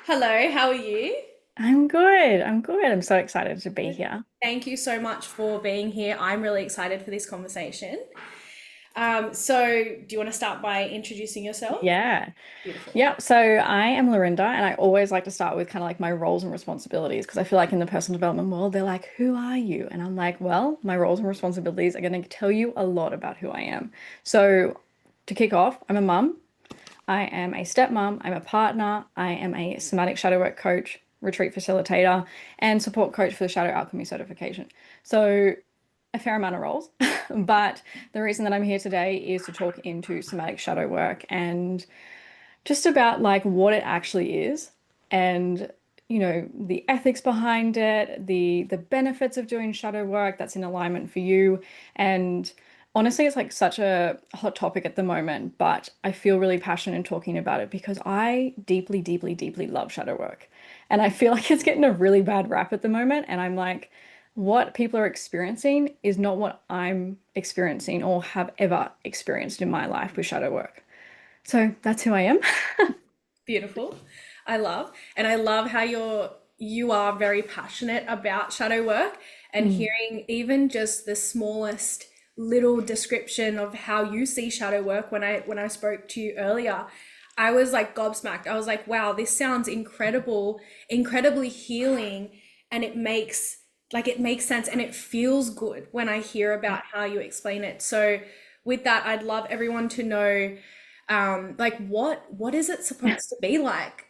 Hello, how are you? I'm good. I'm good. I'm so excited to be Good. here. Thank you so much for being here. I'm really excited for this conversation. So do you want to start by introducing yourself? Yeah. Beautiful. Yeah. So I am Lurinda, and I always like to start with kind of like my roles and responsibilities because I feel like in the personal development world, they're like, who are you? And I'm like, well, my roles and responsibilities are going to tell you a lot about who I am. So to kick off, I'm a mum. I am a stepmom. I'm a partner. I am a somatic shadow work coach, retreat facilitator, and support coach for the Shadow Alchemy certification. So a fair amount of roles. But the reason that I'm here today is to talk into somatic shadow work and just about like what it actually is and the ethics behind it, the benefits of doing shadow work that's in alignment for you. And honestly, it's like such a hot topic at the moment, but I feel really passionate in talking about it because I deeply, deeply, deeply love shadow work. And I feel like it's getting a really bad rap at the moment. And I'm like, what people are experiencing is not what I'm experiencing or have ever experienced in my life with shadow work. So that's who I am. Beautiful. And I love how you are very passionate about shadow work and Mm. hearing even just the smallest little description of how you see shadow work when I spoke to you earlier. I was like gobsmacked. I was like, wow, this sounds incredible, incredibly healing, and it makes sense and it feels good when I hear about how you explain it. So with that, I'd love everyone to know like what is it supposed to be like?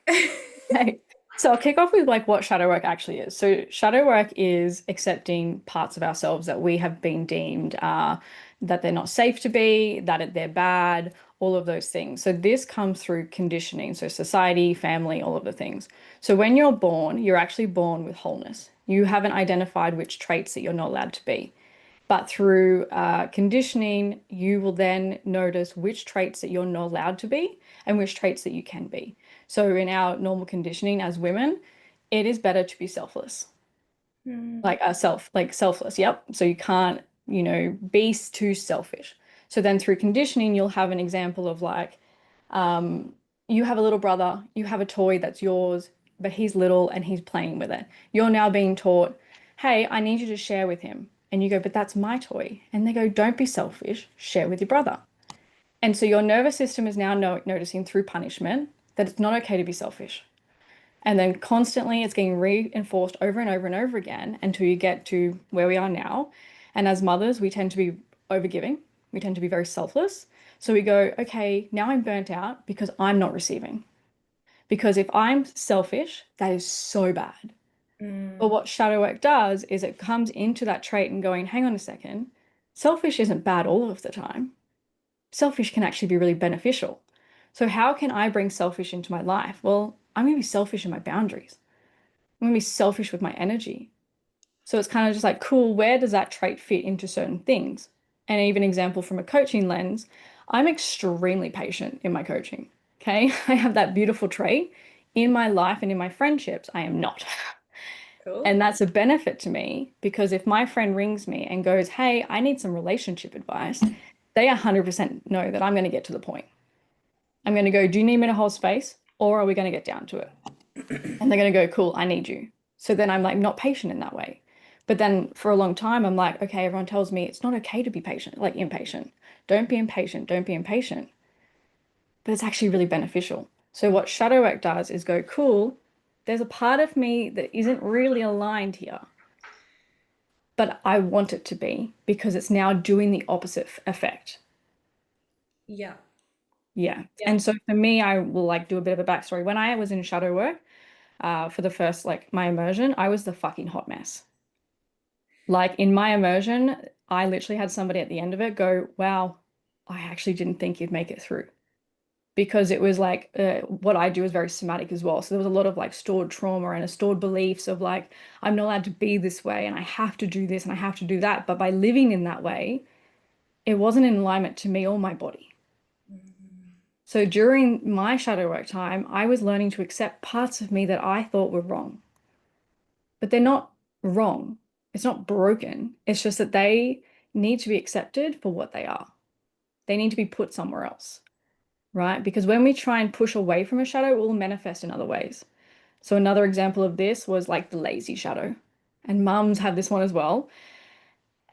Okay. So I'll kick off with like what shadow work actually is. So shadow work is accepting parts of ourselves that we have been deemed that they're not safe to be, they're bad, all of those things. So this comes through conditioning, so society, family, all of the things. So when you're born, you're actually born with wholeness. You haven't identified which traits that you're not allowed to be. But through conditioning, you will then notice which traits that you're not allowed to be and which traits that you can be. So in our normal conditioning as women, it is better to be selfless, Mm, like like selfless. Yep. So you can't, be too selfish. So then through conditioning, you'll have an example of like, um, you have a little brother, you have a toy that's yours, but he's little and he's playing with it. You're now being taught, hey, I need you to share with him. And you go, but that's my toy. And they go, don't be selfish, share with your brother. And so your nervous system is now noticing through punishment that it's not okay to be selfish. And then constantly it's getting reinforced over and over and over again until you get to where we are now. And as mothers, we tend to be overgiving. We tend to be very selfless. So we go, okay, now I'm burnt out because I'm not receiving. Because if I'm selfish, that is so bad. But mm, what shadow work does is it comes into that trait and going, hang on a second, selfish isn't bad all of the time. Selfish can actually be really beneficial. So how can I bring selfish into my life? Well, I'm going to be selfish in my boundaries. I'm going to be selfish with my energy. So it's kind of just like, cool, where does that trait fit into certain things? And even example from a coaching lens, I'm extremely patient in my coaching. Okay. I have that beautiful trait in my life and in my friendships. I am not. cool. And that's a benefit to me because if my friend rings me and goes, hey, I need some relationship advice, they 100% know that I'm going to get to the point. I'm going to go, do you need me to hold space or are we going to get down to it? And they're going to go, cool, I need you. So then I'm like not patient in that way. But then for a long time, I'm like, okay, everyone tells me it's not okay to be patient, like impatient. Don't be impatient. Don't be impatient. But it's actually really beneficial. So what shadow work does is go, cool, there's a part of me that isn't really aligned here, but I want it to be because it's now doing the opposite effect. Yeah. Yeah. Yeah. And so for me, I will like do a bit of a backstory. When I was in shadow work, for the first like my immersion, I was the fucking hot mess. Like in my immersion, I literally had somebody at the end of it go, wow, I actually didn't think you'd make it through. Because it was like what I do is very somatic as well. So there was a lot of like stored trauma and a stored beliefs of like, I'm not allowed to be this way and I have to do this and I have to do that. But by living in that way, it wasn't in alignment to me or my body. Mhm. So during my shadow work time, I was learning to accept parts of me that I thought were wrong, but they're not wrong. It's not broken. It's just that they need to be accepted for what they are. They need to be put somewhere else, right? Because when we try and push away from a shadow, it will manifest in other ways. So another example of this was like the lazy shadow. And mums have this one as well.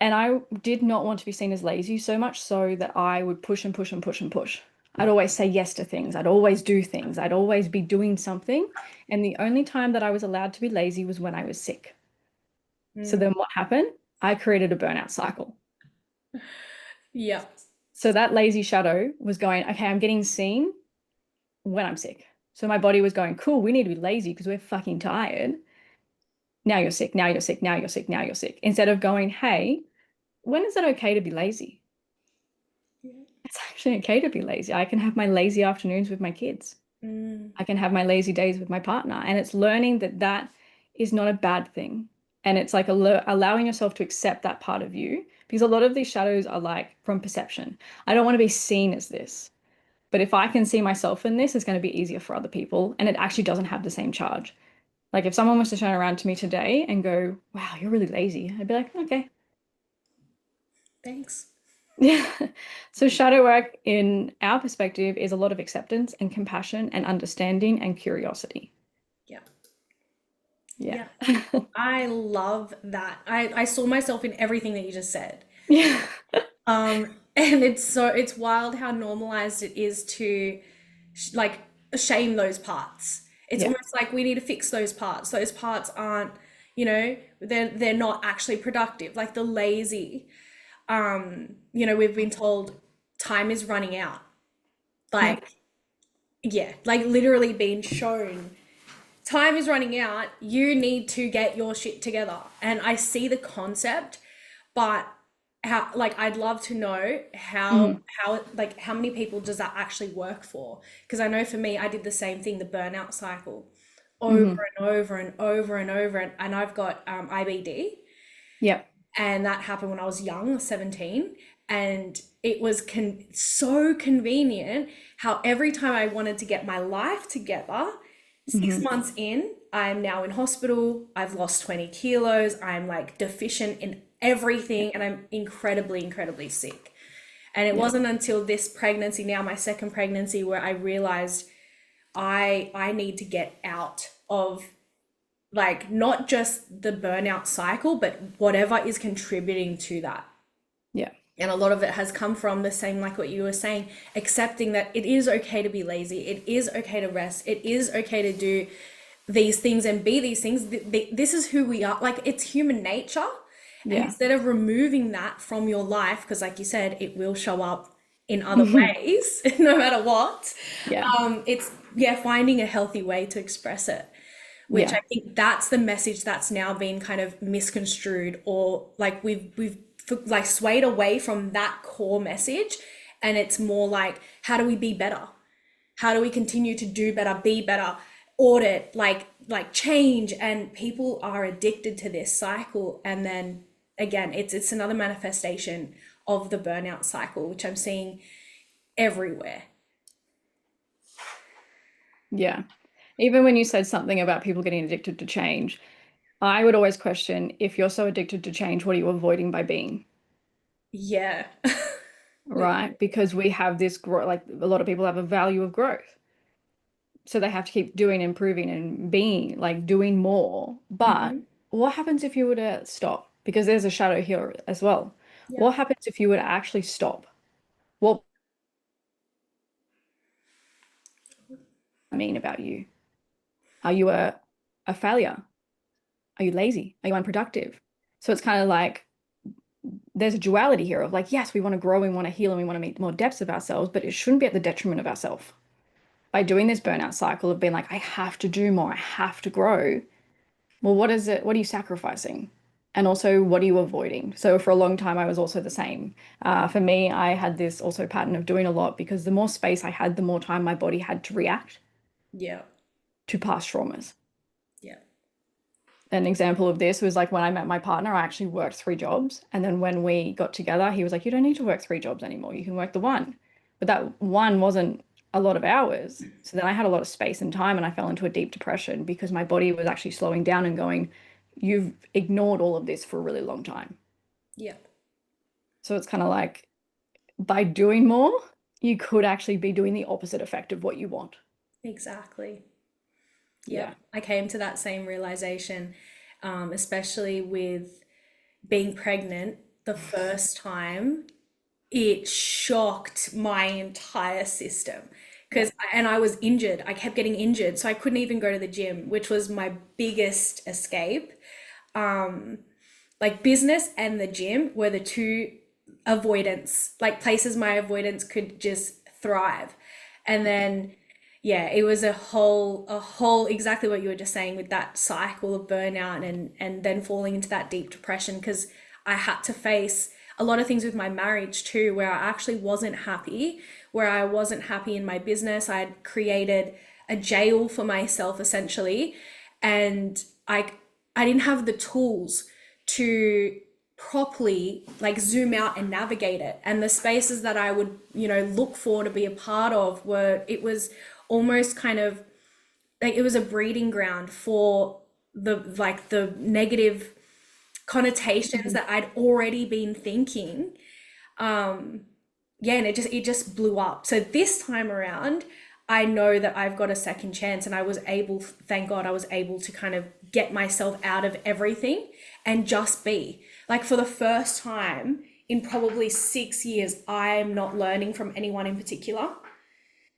And I did not want to be seen as lazy, so much so that I would push and push and push and push. I'd always say yes to things. I'd always do things. I'd always be doing something. And the only time that I was allowed to be lazy was when I was sick. So Mm. then what happened? I created a burnout cycle. Yeah. So that lazy shadow was going, okay, I'm getting seen when I'm sick. So my body was going, cool, we need to be lazy because we're fucking tired. Now you're sick, now you're sick, now you're sick, now you're sick. Instead of going, hey, when is it okay to be lazy? It's actually okay to be lazy. I can have my lazy afternoons with my kids. Mm. I can have my lazy days with my partner. And it's learning that that is not a bad thing. And it's like allowing yourself to accept that part of you because a lot of these shadows are like from perception. I don't want to be seen as this. But if I can see myself in this, it's going to be easier for other people. And it actually doesn't have the same charge. Like if someone was to turn around to me today and go, wow, you're really lazy, I'd be like, okay. Thanks. Yeah. So shadow work in our perspective is a lot of acceptance and compassion and understanding and curiosity. Yeah. Yeah. Yeah. I love that. I saw myself in everything that you just said. Yeah. And it's wild how normalized it is to like shame those parts. It's Yeah. almost like we need to fix those parts. Those parts aren't, they're not actually productive. Like the lazy, we've been told time is running out. Yeah. Like, yeah, like literally being shown time is running out. You need to get your shit together. And I see the concept, but how like I'd love to know Mhm. how many people does that actually work for? Because I know for me, I did the same thing, the burnout cycle, over Mhm. and over and over and over. And I've got IBD, Yeah. and that happened when I was young, 17. And it was so convenient how every time I wanted to get my life together, six Mhm. months in, I'm now in hospital. I've lost 20 kilos. I'm like deficient in everything, and I'm incredibly, incredibly sick. And it Yeah. wasn't until this pregnancy, now my second pregnancy, where I realized I need to get out of like not just the burnout cycle, but whatever is contributing to that. Yeah. And a lot of it has come from the same, like what you were saying, accepting that it is okay to be lazy. It is okay to rest. It is okay to do these things and be these things. This is who we are. Like it's human nature. And Yeah. instead of removing that from your life, because like you said, it will show up in other Mhm. ways, no matter what. Yeah. It's yeah, finding a healthy way to express it, which I Yeah. think that's the message that's now been kind of misconstrued, or like we've like swayed away from that core message, and it's more like how do we be better? How do we continue to do better, be better, audit, like change? And people are addicted to this cycle, and then again, it's another manifestation of the burnout cycle, which I'm seeing everywhere. Yeah. Even when you said something about people getting addicted to change, I would always question if you're so addicted to change, what are you avoiding by being? Yeah. Right? Because we have this growth, like a lot of people have a value of growth. So they have to keep doing, improving, and being like doing more. But Hmm. what happens if you were to stop? Because there's a shadow here as well. Yeah. What happens if you were to actually stop? What does that mean about you? Are you a failure? Are you lazy? Are you unproductive? So it's kind of like there's a duality here of like, yes, we want to grow, we want to heal, and we want to meet more depths of ourselves, but it shouldn't be at the detriment of ourselves. By doing this burnout cycle of being like, I have to do more, I have to grow. Well, what is it? What are you sacrificing? And also, what are you avoiding? So, for a long time, I was also the same. For me, I had this also pattern of doing a lot because the more space I had, the more time my body had to react Yeah. to past traumas. Yeah. An example of this was like when I met my partner, I actually worked 3 jobs. And then when we got together, he was like, you don't need to work 3 jobs anymore. You can work the one. But that one wasn't a lot of hours. So then I had a lot of space and time and I fell into a deep depression because my body was actually slowing down and going, you've ignored all of this for a really long time. Yeah. So it's kind of like by doing more, you could actually be doing the opposite effect of what you want. Exactly. Yep. Yeah. I came to that same realization, especially with being pregnant the first time. It shocked my entire system Yeah. because, and I was injured. I kept getting injured, so I couldn't even go to the gym, which was my biggest escape. Like business and the gym were the two avoidance, like places my avoidance could just thrive. And then yeah, it was a whole exactly what you were just saying with that cycle of burnout and then falling into that deep depression because I had to face a lot of things with my marriage too, where I actually wasn't happy, where I wasn't happy in my business. I had created a jail for myself essentially, and I didn't have the tools to properly like zoom out and navigate it. And the spaces that I would, look for to be a part of were, it was almost kind of like it was a breeding ground for the negative connotations Mhm. that I'd already been thinking. Yeah, and it just blew up. So this time around, I know that I've got a second chance, and I was able, thank God, I was able to kind of get myself out of everything and just be. Like for the first time in probably 6 years, I'm not learning from anyone in particular.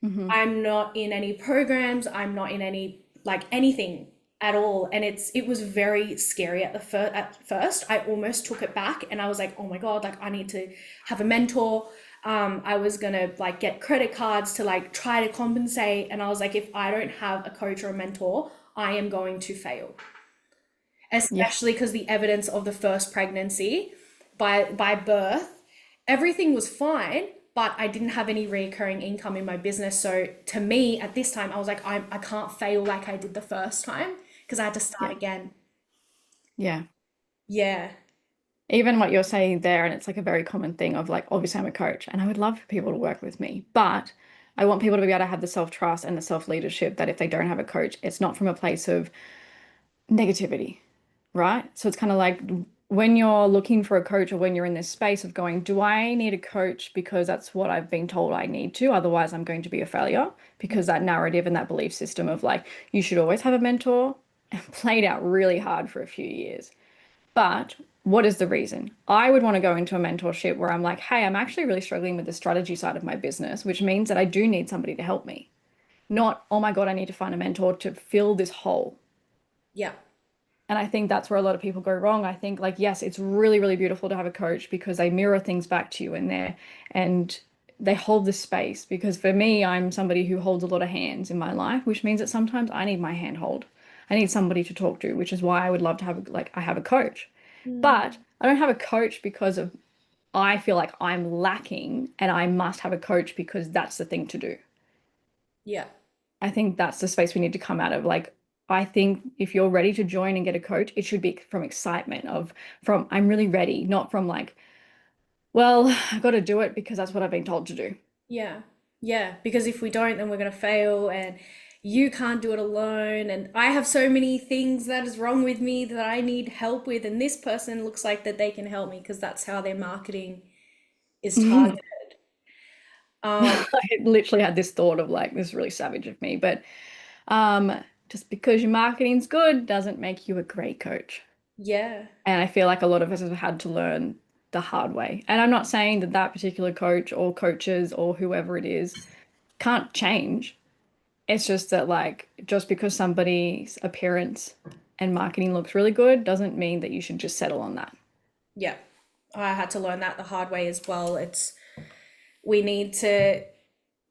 Mhm. I'm not in any programs. I'm not in any like anything at all. And it was very scary at first. I almost took it back and I was like, oh my God, like I need to have a mentor. I was gonna like get credit cards to like try to compensate. And I was like, if I don't have a coach or a mentor, I am going to fail. Yeah. Especially because the evidence of the first pregnancy by birth, everything was fine, but I didn't have any recurring income in my business. So to me, at this time, I was like, I can't fail like I did the first time because I had to start Yeah. again. Yeah. Yeah. Even what you're saying there, and it's like a very common thing of like, obviously, I'm a coach and I would love for people to work with me, but I want people to be able to have the self-trust and the self-leadership that if they don't have a coach, it's not from a place of negativity, right? So it's kind of like when you're looking for a coach or when you're in this space of going, do I need a coach because that's what I've been told I need to? Otherwise, I'm going to be a failure because that narrative and that belief system of like, you should always have a mentor played out really hard for a few years. But what is the reason? I would want to go into a mentorship where I'm like, hey, I'm actually really struggling with the strategy side of my business, which means that I do need somebody to help me. Not, oh my God, I need to find a mentor to fill this hole. Yeah. And I think that's where a lot of people go wrong. I think like, yes, it's really, really beautiful to have a coach because they mirror things back to you in there and they hold the space. Because for me, I'm somebody who holds a lot of hands in my life, which means that sometimes I need my hand hold. I need somebody to talk to, which is why I would love to have like I have a coach. But I don't have a coach because of I feel like I'm lacking and I must have a coach because that's the thing to do. Yeah. I think that's the space we need to come out of. Like, I think if you're ready to join and get a coach, it should be from excitement of from I'm really ready, not from like, well, I've got to do it because that's what I've been told to do. Yeah. Yeah. Because if we don't, then we're going to fail and you can't do it alone. And I have so many things that is wrong with me that I need help with. And this person looks like that they can help me because that's how their marketing is Mhm. targeted. Um, I literally had this thought of like, this is really savage of me, but um, just because your marketing's good doesn't make you a great coach. yeah. And I feel like a lot of us have had to learn the hard way. And I'm not saying that that particular coach or coaches or whoever it is can't change. It's just that, like, just because somebody's appearance and marketing looks really good doesn't mean that you should just settle on that. Yeah. I had to learn that the hard way as well. We need to,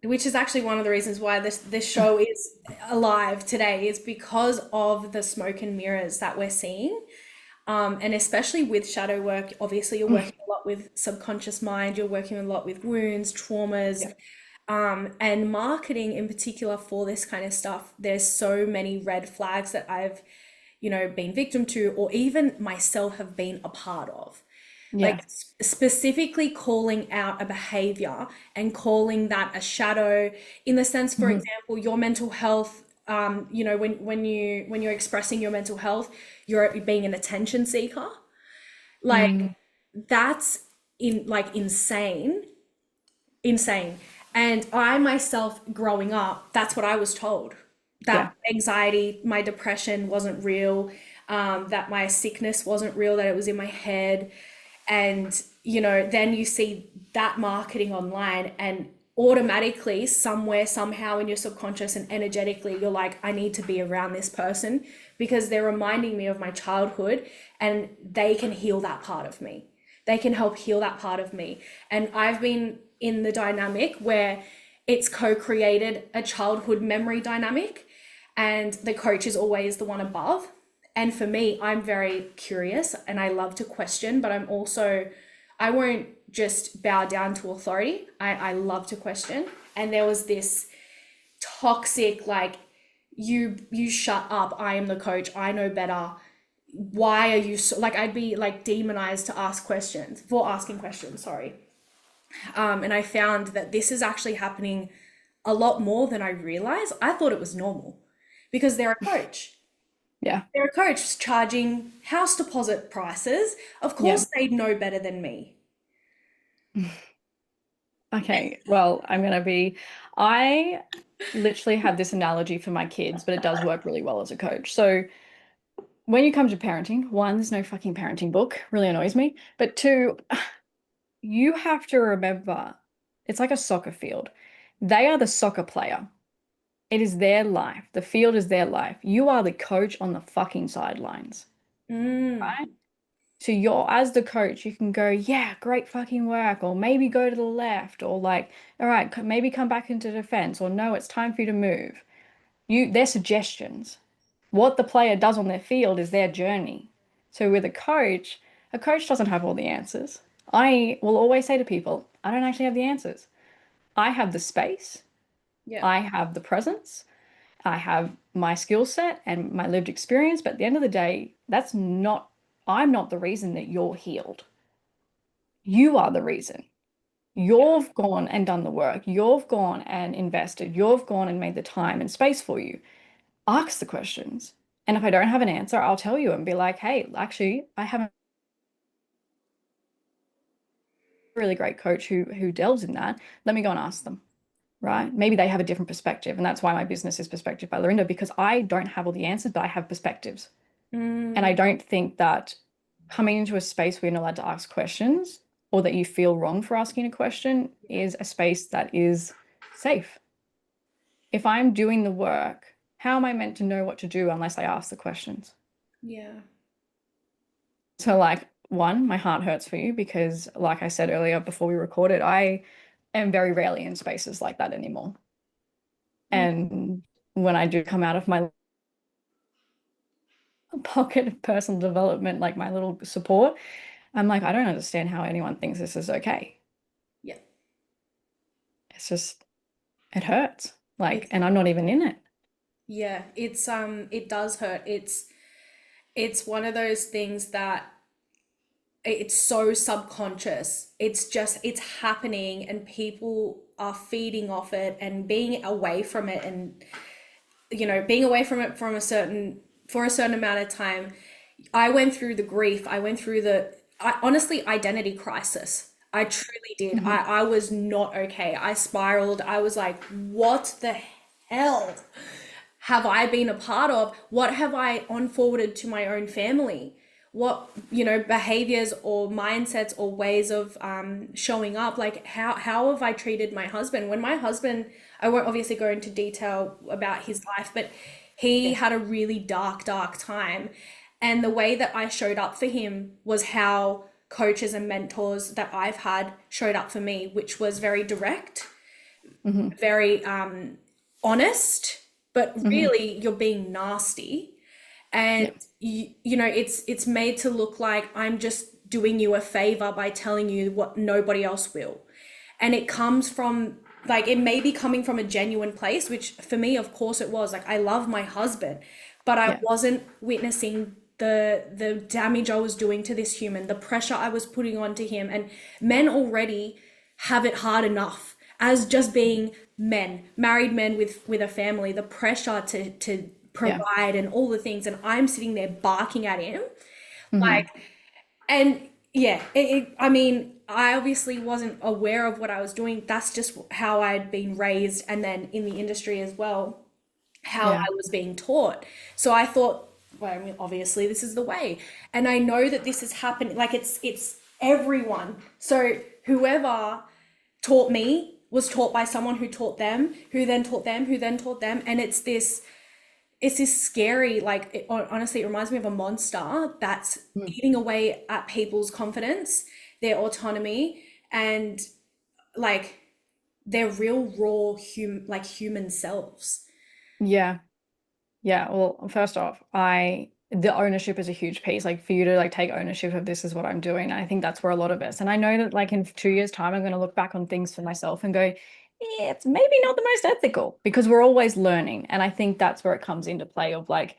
which is actually one of the reasons why this show is alive today, is because of the smoke and mirrors that we're seeing. And especially with shadow work, obviously you're working a lot with subconscious mind, you're working a lot with wounds, traumas, Yeah. and marketing in particular for this kind of stuff. There's so many red flags that I've, been victim to, or even myself have been a part of. Like Yeah. specifically calling out a behavior and calling that a shadow in the sense, for Mhm. example, your mental health. When you're expressing your mental health, you're being an attention seeker. Like Mm. that's insane, insane. And I myself growing up, that's what I was told. that Yeah. anxiety, my depression wasn't real, that my sickness wasn't real, that it was in my head. And, then you see that marketing online, and automatically, somewhere, somehow in your subconscious and energetically, you're like, I need to be around this person because they're reminding me of my childhood and they can heal that part of me. They can help heal that part of me. And I've been in the dynamic where it's co-created a childhood memory dynamic, and the coach is always the one above. And for me, I'm very curious and I love to question, but I won't just bow down to authority. I love to question. And there was this toxic, like, you shut up, I am the coach, I know better. Why are you so, like, I'd be like demonized to ask questions for asking questions, sorry. And I found that this is actually happening a lot more than I realized. I thought it was normal because they're a coach. Yeah. They're a coach charging house deposit prices. Of Yeah. course, they'd know better than me. Okay. Well, I literally have this analogy for my kids, but it does work really well as a coach. So when you come to parenting, one, there's no fucking parenting book, really annoys me. But two, you have to remember it's like a soccer field. They are the soccer player. It is their life. The field is their life. You are the coach on the fucking sidelines, Mm, right? So you're, as the coach, you can go, yeah, great fucking work, or maybe go to the left, or like, all right, maybe come back into defense, or no, it's time for you to move. They're suggestions. What the player does on their field is their journey. So with a coach doesn't have all the answers. I will always say to people, I don't actually have the answers. I have the space, yeah, I have the presence, I have my skill set and my lived experience, but at the end of the day, I'm not the reason that you're healed. You are the reason. You've gone and done the work. You've gone and invested. You've gone and made the time and space for you. Ask the questions. And if I don't have an answer, I'll tell you and be like, hey, actually, I have a really great coach who delves in that. Let me go and ask them, right? Maybe they have a different perspective. And that's why my business is Perspective by Lurinda, because I don't have all the answers, but I have perspectives. And I mm, don't think that coming into a space where you're not allowed to ask questions or that you feel wrong for asking a question is a space that is safe. If I'm doing the work, how am I meant to know what to do unless I ask the questions? yeah, So, like, one, my heart hurts for you because, like I said earlier before we recorded, I am very rarely in spaces like that anymore. mm, And when I do come out of my pocket of personal development, like my little support, I'm like, I don't understand how anyone thinks this is okay. yeah. It's just, it hurts. Like, It's and I'm not even in it. Yeah, it does hurt. It's one of those things that it's so subconscious. It's happening and people are feeding off it and being away from it, and being away from it from a certain for a certain amount of time. I went through the grief. I went through honestly, identity crisis. I truly did. Mhm. I was not okay. I spiraled. I was like, what the hell have I been a part of? What have I on forwarded to my own family? What, behaviors or mindsets or ways of showing up? Like, how have I treated my husband? When my husband, I won't obviously go into detail about his life, but he Yeah. had a really dark, dark time. And the way that I showed up for him was how coaches and mentors that I've had showed up for me, which was very direct, Hmm. very honest, but Hmm. really you're being nasty. And Yeah. it's made to look like I'm just doing you a favor by telling you what nobody else will. And it comes from, like, it may be coming from a genuine place, which for me, of course it was. Like, I love my husband, but I Yeah. wasn't witnessing the damage I was doing to this human, the pressure I was putting onto him. And men already have it hard enough as just being men, married men with a family, the pressure to Yeah. provide and all the things. And I'm sitting there barking at him. Hmm. Like, and yeah, I mean, I obviously wasn't aware of what I was doing. That's just how I'd been raised, and then in the industry as well. how Yeah. I was being taught. So I thought, well, I mean, obviously this is the way. And I know that this is happening, like it's everyone. So whoever taught me was taught by someone who taught them, who then taught them, who then taught them. And it's this scary, like honestly, it reminds me of a monster that's Mm. eating away at people's confidence, their autonomy, and like their real raw human selves. Yeah. Yeah, well, first off, the ownership is a huge piece. Like for you to like take ownership of this is what I'm doing. And I think that's where a lot of us. And I know that like in 2 years' time, I'm going to look back on things for myself and go, yeah, it's maybe not the most ethical because we're always learning. And I think that's where it comes into play of like,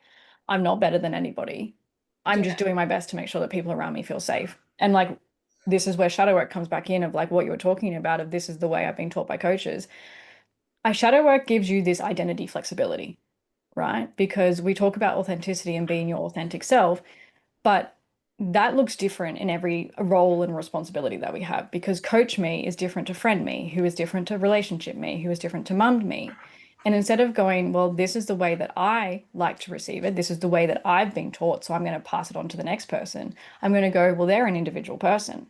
I'm not better than anybody. I'm just Yeah. doing my best to make sure that people around me feel safe. And like this is where shadow work comes back in of like what you were talking about of this is the way I've been taught by coaches. I shadow work gives you this identity flexibility, right? Because we talk about authenticity and being your authentic self, but that looks different in every role and responsibility that we have because coach me is different to friend me, who is different to relationship me, who is different to mum me. And instead of going, well, this is the way that I like to receive it, this is the way that I've been taught, so I'm going to pass it on to the next person, I'm going to go, well, they're an individual person.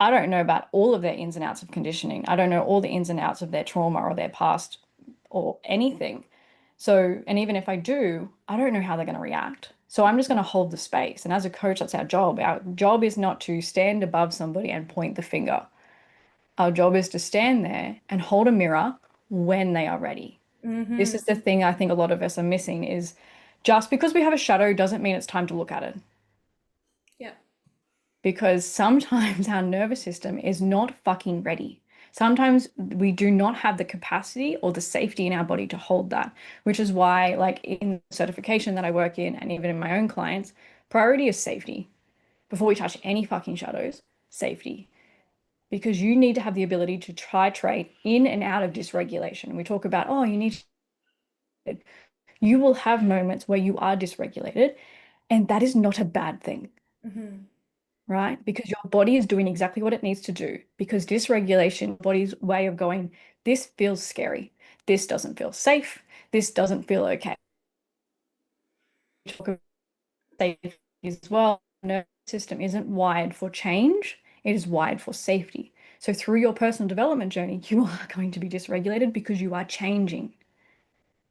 I don't know about all of their ins and outs of conditioning. I don't know all the ins and outs of their trauma or their past or anything. So, and even if I do, I don't know how they're going to react. So I'm just going to hold the space. And as a coach, that's our job. Our job is not to stand above somebody and point the finger. Our job is to stand there and hold a mirror when they are ready. This Mm-hmm. is the thing I think a lot of us are missing is just because we have a shadow doesn't mean it's time to look at it. Yeah. Because sometimes our nervous system is not fucking ready. Sometimes we do not have the capacity or the safety in our body to hold that, which is why, like in certification that I work in, and even in my own clients, priority is safety. Before we touch any fucking shadows, safety. Because you need to have the ability to titrate in and out of dysregulation. We talk about, oh, you need to, you will have moments where you are dysregulated, and that is not a bad thing. Mm-hmm. Right? Because your body is doing exactly what it needs to do. Because dysregulation, body's way of going, this feels scary. This doesn't feel safe. This doesn't feel okay. Talk about safety as well. The nervous system isn't wired for change. It is wired for safety. So through your personal development journey, you are going to be dysregulated because you are changing.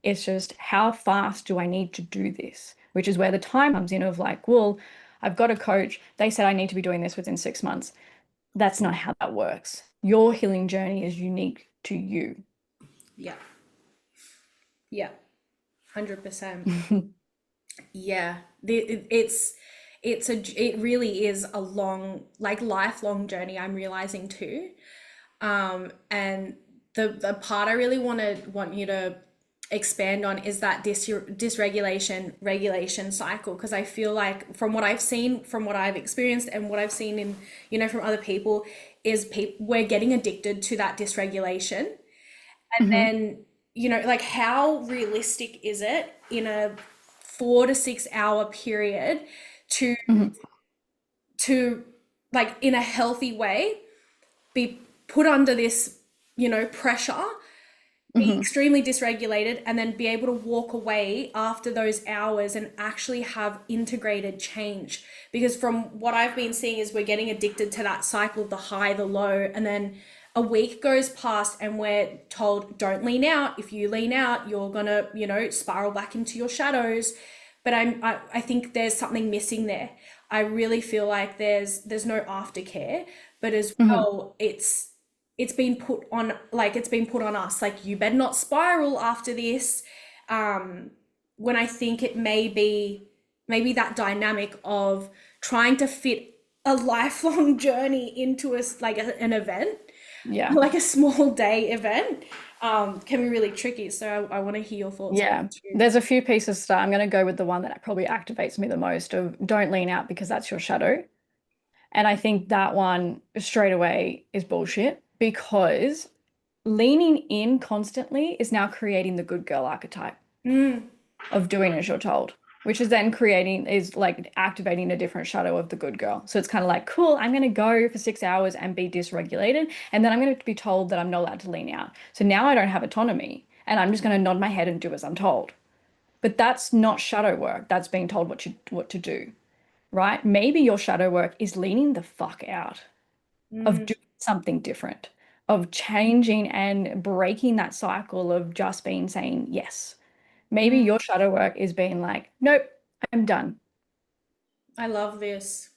It's just how fast do I need to do this? Which is where the time comes in of like, well, I've got a coach. They said I need to be doing this within 6 months. That's not how that works. Your healing journey is unique to you. Yeah. Yeah. 100%. Yeah. It really is a long, like lifelong journey, I'm realizing too. And the part I really want you to expand on is that dysregulation regulation cycle, because I feel like from what I've seen, from what I've experienced, and what I've seen in from other people, is we're getting addicted to that dysregulation. And Hmm. then, like, how realistic is it in a 4 to 6 hour period to Hmm. to like in a healthy way be put under this, pressure, be Hmm. extremely dysregulated, and then be able to walk away after those hours and actually have integrated change? Because from what I've been seeing is we're getting addicted to that cycle, the high, the low, and then a week goes past and we're told, don't lean out. If you lean out, you're gonna, spiral back into your shadows. But I think there's something missing there. I really feel like there's no aftercare, but as Hmm. well, it's been put on us, like, you better not spiral after this. When I think it may be maybe that dynamic of trying to fit a lifelong journey into an event, Yeah. like a small day event, can be really tricky. So I want to hear your thoughts on Yeah. that too. There's a few pieces to start. I'm going to go with the one that probably activates me the most of don't lean out because that's your shadow. And I think that one straight away is bullshit because leaning in constantly is now creating the good girl archetype Mm, of doing as you're told, which is then creating, is like activating a different shadow of the good girl. So it's kind of like, cool, I'm going to go for 6 hours and be dysregulated. And then I'm going to be told that I'm not allowed to lean out. So now I don't have autonomy. and I'm just going to nod my head and do as I'm told. But that's not shadow work. That's being told what to do, right? Maybe your shadow work is leaning the fuck out of Mm, doing something different, of changing and breaking that cycle of just being saying yes. Maybe mm. your shadow work is being like, nope, I'm done. I love this.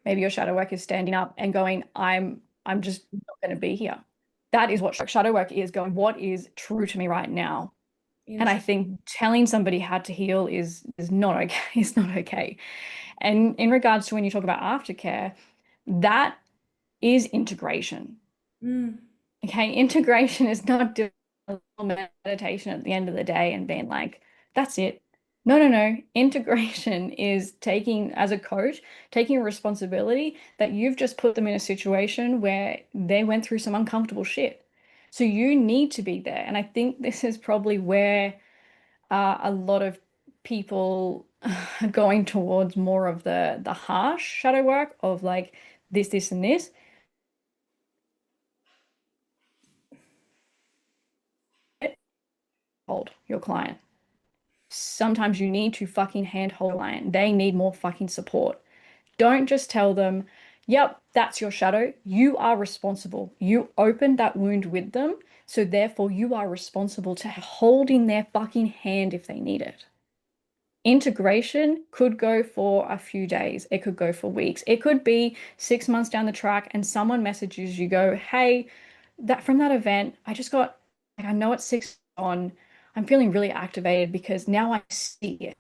Maybe your shadow work is standing up and going, I'm just not going to be here. That is what shadow work is, going, what is true to me right now? And I Interesting. think telling somebody how to heal is not okay. Is not okay. And in regards to when you talk about aftercare, that is integration. Mm, Okay, integration is not doing a little meditation at the end of the day and being like, that's it. No, no, no. Integration is taking, as a coach, taking responsibility that you've just put them in a situation where they went through some uncomfortable shit. So you need to be there. And I think this is probably where a lot of people are going towards more of the harsh shadow work of like this, and this. Hold your client. Sometimes you need to fucking handhold a client. They need more fucking support. Don't just tell them, yep, that's your shadow. You are responsible. You opened that wound with them. So therefore, you are responsible to holding their fucking hand if they need it. Integration could go for a few days. It could go for weeks. It could be 6 months down the track and someone messages you, go, hey, that from that event, I just got, like, I know it's six on. I'm feeling really activated because now I see it.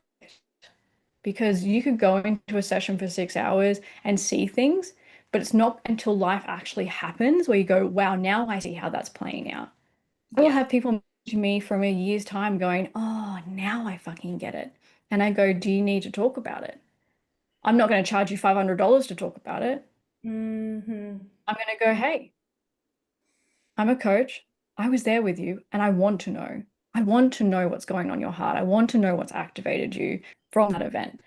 Because you could go into a session for 6 hours and see things, but it's not until life actually happens where you go, wow, now I see how that's playing out. I will yeah. have people to me from a year's time going, oh, now I fucking get it. And I go, do you need to talk about it? I'm not going to charge you $500 to talk about it. Hmm. I'm going to go, hey, I'm a coach. I was there with you and I want to know. I want to know what's going on in your heart. I want to know what's activated you from that event.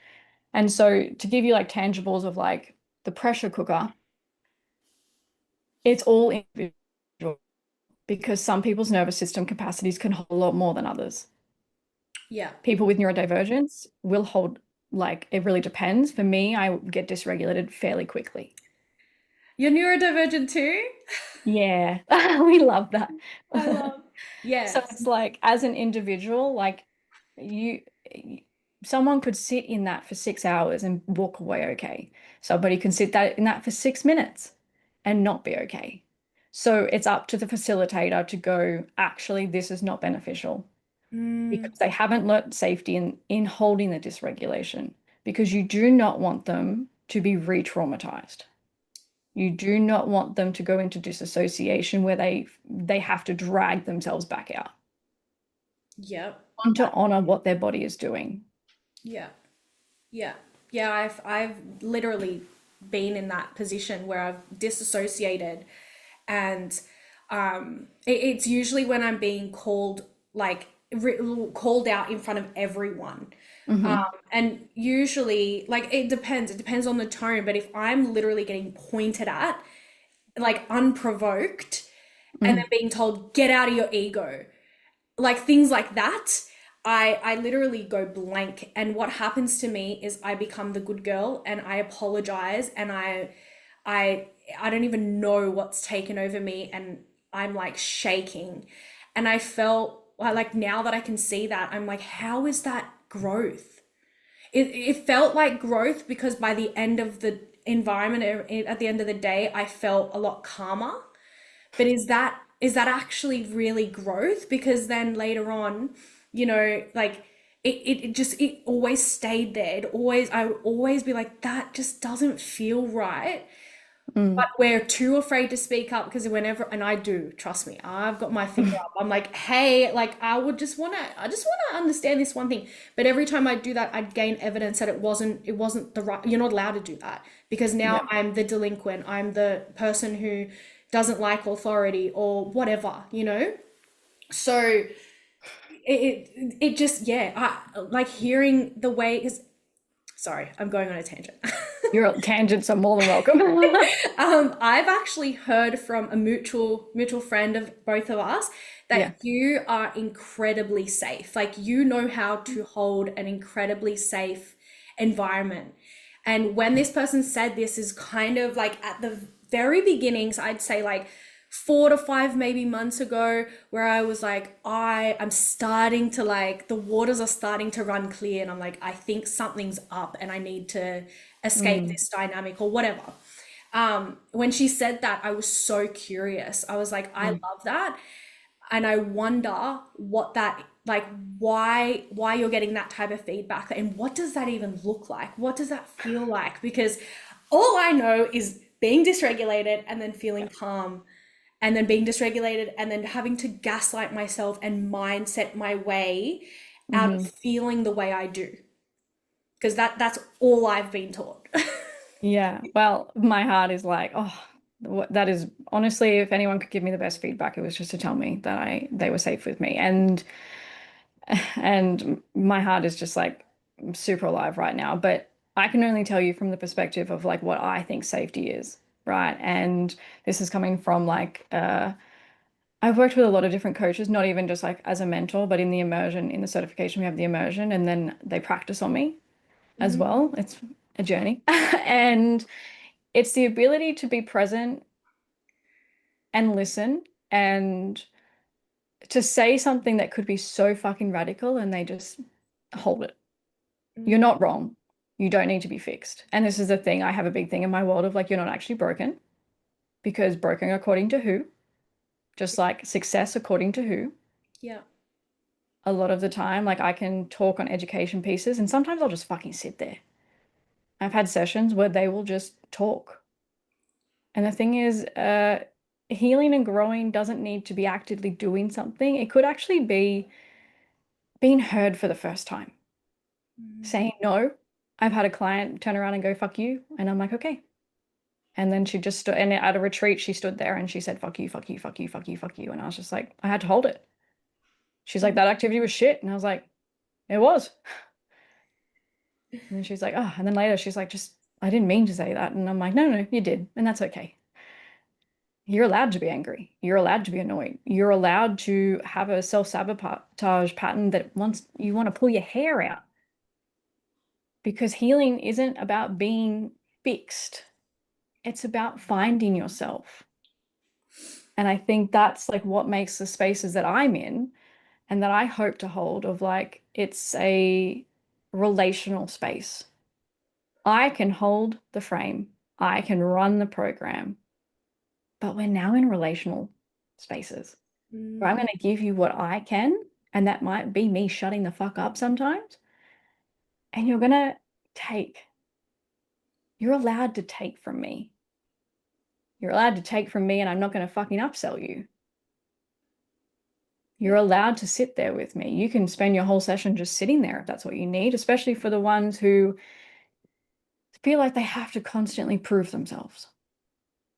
And so to give you like tangibles of like the pressure cooker, it's all individual because some people's nervous system capacities can hold a lot more than others. Yeah. People with neurodivergence will hold, like, it really depends. For me, I get dysregulated fairly quickly. You're neurodivergent too? Yeah, we love that. I love. So Yes. it's like as an individual, like you someone could sit in that for 6 hours and walk away okay. Somebody can sit that in that for 6 minutes and not be okay. So it's up to the facilitator to go, actually, this is not beneficial Mm, because they haven't learnt safety in holding the dysregulation because you do not want them to be re-traumatized. You do not want them to go into disassociation where they have to drag themselves back out. yep. Want to honor what their body is doing. Yeah. Yeah. Yeah, I've literally been in that position where I've disassociated and it's usually when I'm being called like called out in front of everyone. Hmm. And usually like it depends on the tone, but if I'm literally getting pointed at like unprovoked and then Mm. being told get out of your ego, like things like that, I literally go blank, and what happens to me is I become the good girl and I apologize, and I I don't even know what's taken over me, and I'm like shaking. And I felt like now that I can see that, I'm like, how is that growth? It felt like growth because by the end of the environment, at the end of the day, I felt a lot calmer. But is that actually really growth? Because then later on, like it just it always stayed there. I would always be like, that just doesn't feel right. But Mm. we're too afraid to speak up because whenever, and I do, trust me, I've got my finger up. I'm like, hey, like I just wanna understand this one thing. But every time I do that, I'd gain evidence that it wasn't the right, you're not allowed to do that because now Yeah. I'm the delinquent. I'm the person who doesn't like authority or whatever. So it just, yeah, I like hearing the way, because sorry, I'm going on a tangent. Your tangents are more than welcome. I've actually heard from a mutual friend of both of us Yeah. that you are incredibly safe. Like you know how to hold an incredibly safe environment. And when this person said this is kind of like at the very beginnings, I'd say like 4 to 5 maybe months ago, where I was like, I'm starting to like the waters are starting to run clear, and I'm like, I think something's up and I need to escape Mm, this dynamic or whatever. When she said that, I was so curious. I was like, I mm, love that. And I wonder what that like why you're getting that type of feedback, and what does that even look like? What does that feel like? Because all I know is being dysregulated and then feeling calm, and then being dysregulated and then having to gaslight myself and mindset my way out of hmm. feeling the way I do. Because that's all I've been taught. Yeah. Well, my heart is like, oh, that is honestly, if anyone could give me the best feedback, it was just to tell me that they were safe with me. And my heart is just like super alive right now. But I can only tell you from the perspective of like what I think safety is, right? And this is coming from like I've worked with a lot of different coaches, not even just like as a mentor, but in the immersion, in the certification, we have the immersion, and then they practice on me as Mhm. well. It's a journey. And it's the ability to be present and listen and to say something that could be so fucking radical and they just hold it. You're Mm. not wrong. You don't need to be fixed. And this is the thing. I have a big thing in my world of like, you're not actually broken because broken according to who? Just like success according to who? Yeah. A lot of the time, like I can talk on education pieces and sometimes I'll just fucking sit there. I've had sessions where they will just talk. And the thing is, healing and growing doesn't need to be actively doing something. It could actually be being heard for the first time, Mm. saying no. I've had a client turn around and go, fuck you. And I'm like, okay. And then she just stood, and at a retreat, she stood there and she said, fuck you, fuck you, fuck you, fuck you, fuck you. And I was just like, I had to hold it. She's like, Mm. that activity was shit. And I was like, it was. And then she's like, oh, and then later she's like, just, I didn't mean to say that. And I'm like, no, no, you did. And that's okay. You're allowed to be angry. You're allowed to be annoyed. You're allowed to have a self-sabotage pattern that once you want to pull your hair out because healing isn't about being fixed. It's about finding yourself. And I think that's like what makes the spaces that I'm in and that I hope to hold of like it's a relational space. I can hold the frame. I can run the program, but we're now in relational spaces. Where I'm Mm. going to give you what I can, and that might be me shutting the fuck up sometimes. And you're going to take. You're allowed to take from me. You're allowed to take from me, and I'm not going to fucking upsell you. You're Yeah. allowed to sit there with me. You can spend your whole session just sitting there if that's what you need, especially for the ones who feel like they have to constantly prove themselves.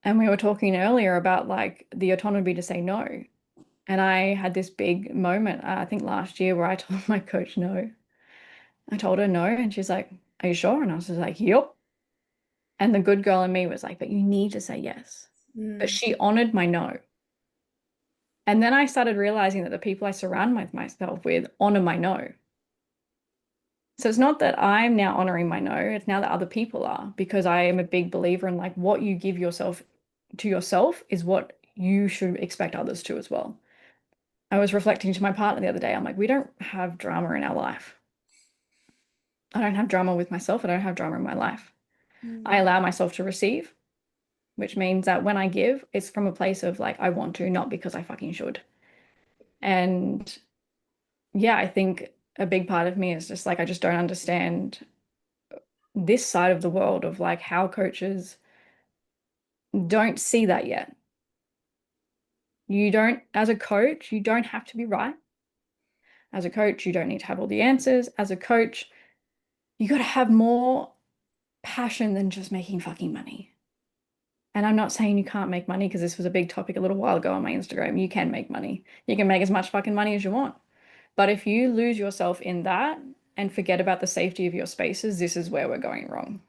And we were talking earlier about like the autonomy to say no. And I had this big moment, I think last year, where I told my coach no. I told her no, and she's like, are you sure? And I was just like, yep. And the good girl in me was like, but you need to say yes. But Mm. she honored my no. And then I started realizing that the people I surround myself with honor my no. So it's not that I'm now honoring my no, it's now that other people are, because I am a big believer in like what you give yourself to yourself is what you should expect others to as well. I was reflecting to my partner the other day. I'm like, we don't have drama in our life. I don't have drama with myself. I don't have drama in my life. I Mm. allow myself to receive, which means that when I give, it's from a place of like, I want to, not because I fucking should. And yeah, I think a big part of me is just like, I just don't understand this side of the world of like how coaches don't see that yet. You don't, as a coach, you don't have to be right. As a coach, you don't need to have all the answers. As a coach, you got to have more passion than just making fucking money. And I'm not saying you can't make money because this was a big topic a little while ago on my Instagram. You can make money. You can make as much fucking money as you want. But if you lose yourself in that and forget about the safety of your spaces, this is where we're going wrong.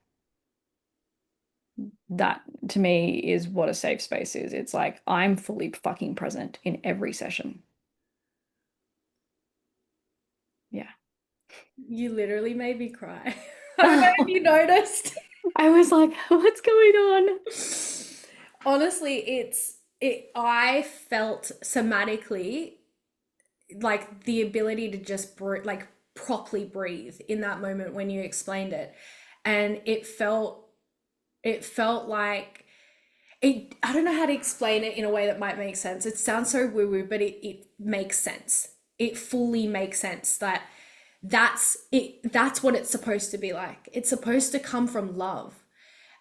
that to me is what a safe space is. It's like I'm fully fucking present in every session. Yeah. You literally made me cry. I don't know if you noticed. I was like, what's going on? Honestly, I felt somatically like the ability to just like properly breathe in that moment when you explained it. And it felt like I don't know how to explain it in a way that might make sense. It sounds so woo-woo, but it makes sense. It fully makes sense that that's what it's supposed to be like. It's supposed to come from love.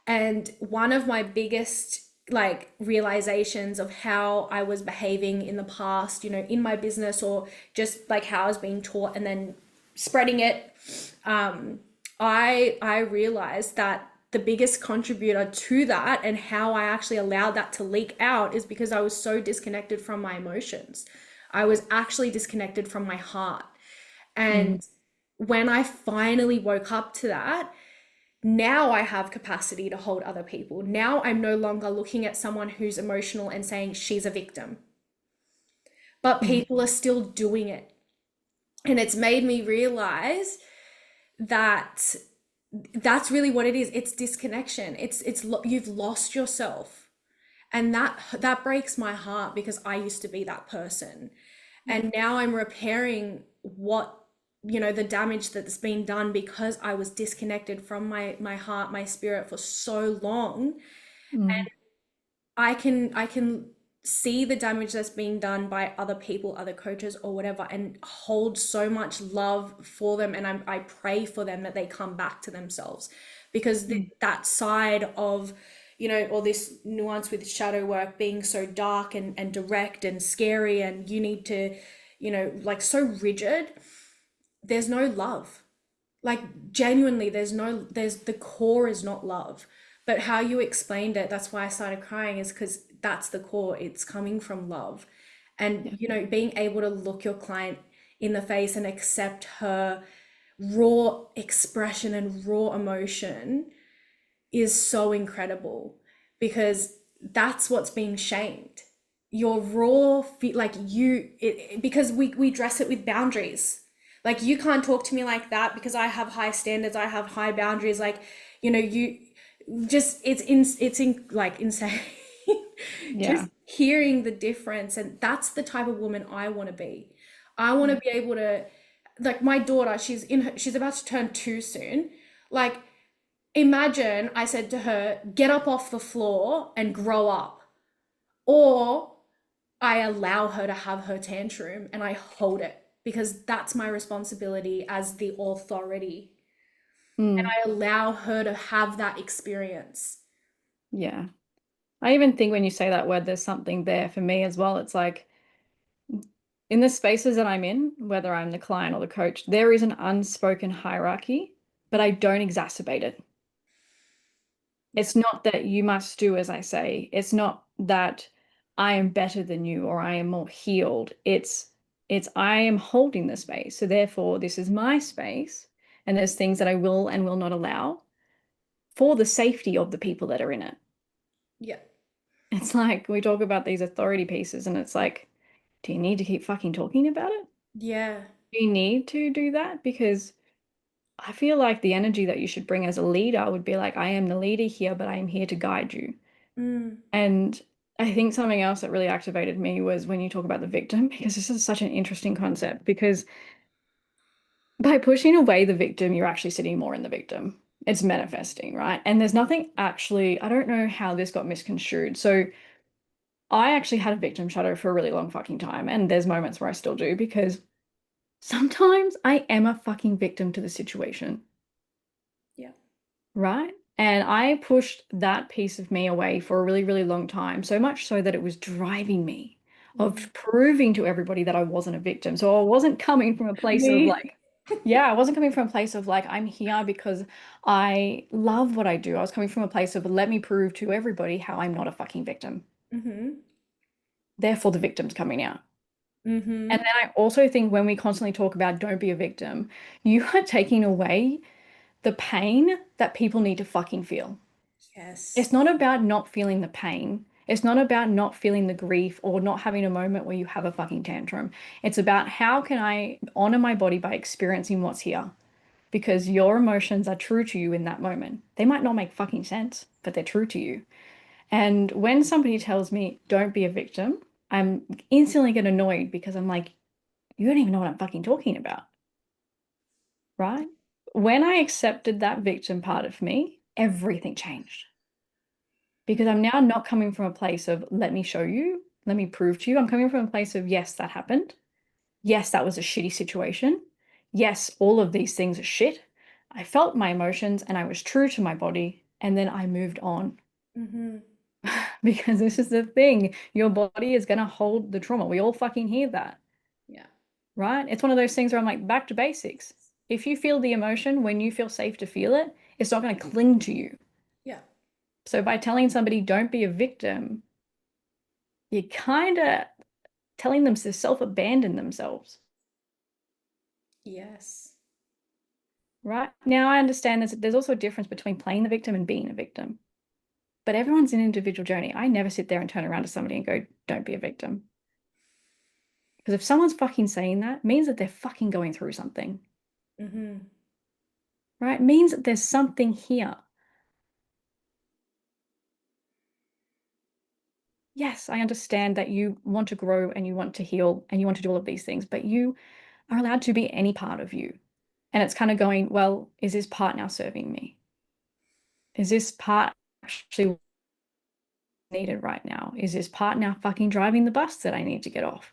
And one of my biggest like realizations of how I was behaving in the past, in my business or just like how I was being taught and then spreading it, I realized that the biggest contributor to that and how I actually allowed that to leak out is because I was so disconnected from my emotions. I was actually disconnected from my heart. Mm, And when I finally woke up to that, now I have capacity to hold other people. Now I'm no longer looking at someone who's emotional and saying she's a victim, but mm, people are still doing it. And it's made me realize that that's really what it is. It's disconnection. You've lost yourself. And that breaks my heart because I used to be that person. yeah. And now I'm repairing the damage that's been done because I was disconnected from my heart, my spirit for so long. Mm, I can see the damage that's being done by other people, other coaches or whatever, and hold so much love for them. And I pray for them that they come back to themselves because mm, that side of, all this nuance with shadow work being so dark and direct and scary, and you need to, like so rigid, there's no love. Like genuinely, there's the core is not love. But how you explained it, that's why I started crying, is because that's the core. It's coming from love. And yeah. being able to look your client in the face and accept her raw expression and raw emotion is so incredible because that's what's being shamed. Your raw like because we dress it with boundaries. Like you can't talk to me like that because I have high standards, I have high boundaries. Like, you just it's like insane. Just Yeah. hearing the difference, and that's the type of woman I want to be. I want to Yeah. be able to, like my daughter, she's about to turn 2 soon. Like imagine I said to her, get up off the floor and grow up. Or I allow her to have her tantrum and I hold it because that's my responsibility as the authority. And Mm, I allow her to have that experience. yeah. I even think when you say that word, there's something there for me as well. It's like in the spaces that I'm in, whether I'm the client or the coach, there is an unspoken hierarchy, but I don't exacerbate it. Yeah. It's not that you must do as I say. It's not that I am better than you or I am more healed. It's I am holding the space. So therefore, this is my space, and there's things that I will and will not allow for the safety of the people that are in it. Yeah. It's like we talk about these authority pieces, and it's like, do you need to keep fucking talking about it? Yeah. Do you need to do that? Because I feel like the energy that you should bring as a leader would be like, I am the leader here, but I am here to guide you. Mm. And I think something else that really activated me was when you talk about the victim, because this is such an interesting concept. Because by pushing away the victim, you're actually sitting more in the victim. It's manifesting, right? And there's nothing actually, I don't know how this got misconstrued. So I actually had a victim shadow for a really long fucking time. And there's moments where I still do because sometimes I am a fucking victim to the situation, Yeah. right? And I pushed that piece of me away for a really, really long time, so much so that it was driving me Mm. of proving to everybody that I wasn't a victim. So I wasn't coming from a place of Me. like, yeah, I wasn't coming from a place of like, I'm here because I love what I do. I was coming from a place of let me prove to everybody how I'm not a fucking victim. Mm-hmm. Therefore, the victim's coming out. And Mm-hmm. then I also think when we constantly talk about don't be a victim, you are taking away the pain that people need to fucking feel. Yes. It's not about not feeling the pain. It's not about not feeling the grief or not having a moment where you have a fucking tantrum. It's about how can I honor my body by experiencing what's here? Because your emotions are true to you in that moment. They might not make fucking sense, but they're true to you. And when somebody tells me, don't be a victim, I'm instantly get annoyed because I'm like, you don't even know what I'm fucking talking about, right? When I accepted that victim part of me, everything changed because I'm now not coming from a place of, let me show you, let me prove to you. I'm coming from a place of, yes, that happened. Yes, that was a shitty situation. Yes, all of these things are shit. I felt my emotions and I was true to my body. And then I moved on. Mm-hmm. Because this is the thing, your body is going to hold the trauma. We all fucking hear that, Yeah. right? It's one of those things where I'm like, back to basics. If you feel the emotion when you feel safe to feel it, it's not going to cling to you. Yeah. So by telling somebody, don't be a victim, you're kind of telling them to self-abandon themselves, Yes. right? Now I understand there's also a difference between playing the victim and being a victim. But everyone's an individual journey. I never sit there and turn around to somebody and go, don't be a victim. Because if someone's fucking saying that, it means that they're fucking going through something, Mm-hmm. right? It means that there's something here. Yes, I understand that you want to grow and you want to heal and you want to do all of these things, but you are allowed to be any part of you. And it's kind of going, well, is this part now serving me? Is this part actually needed right now? Is this part now fucking driving the bus that I need to get off?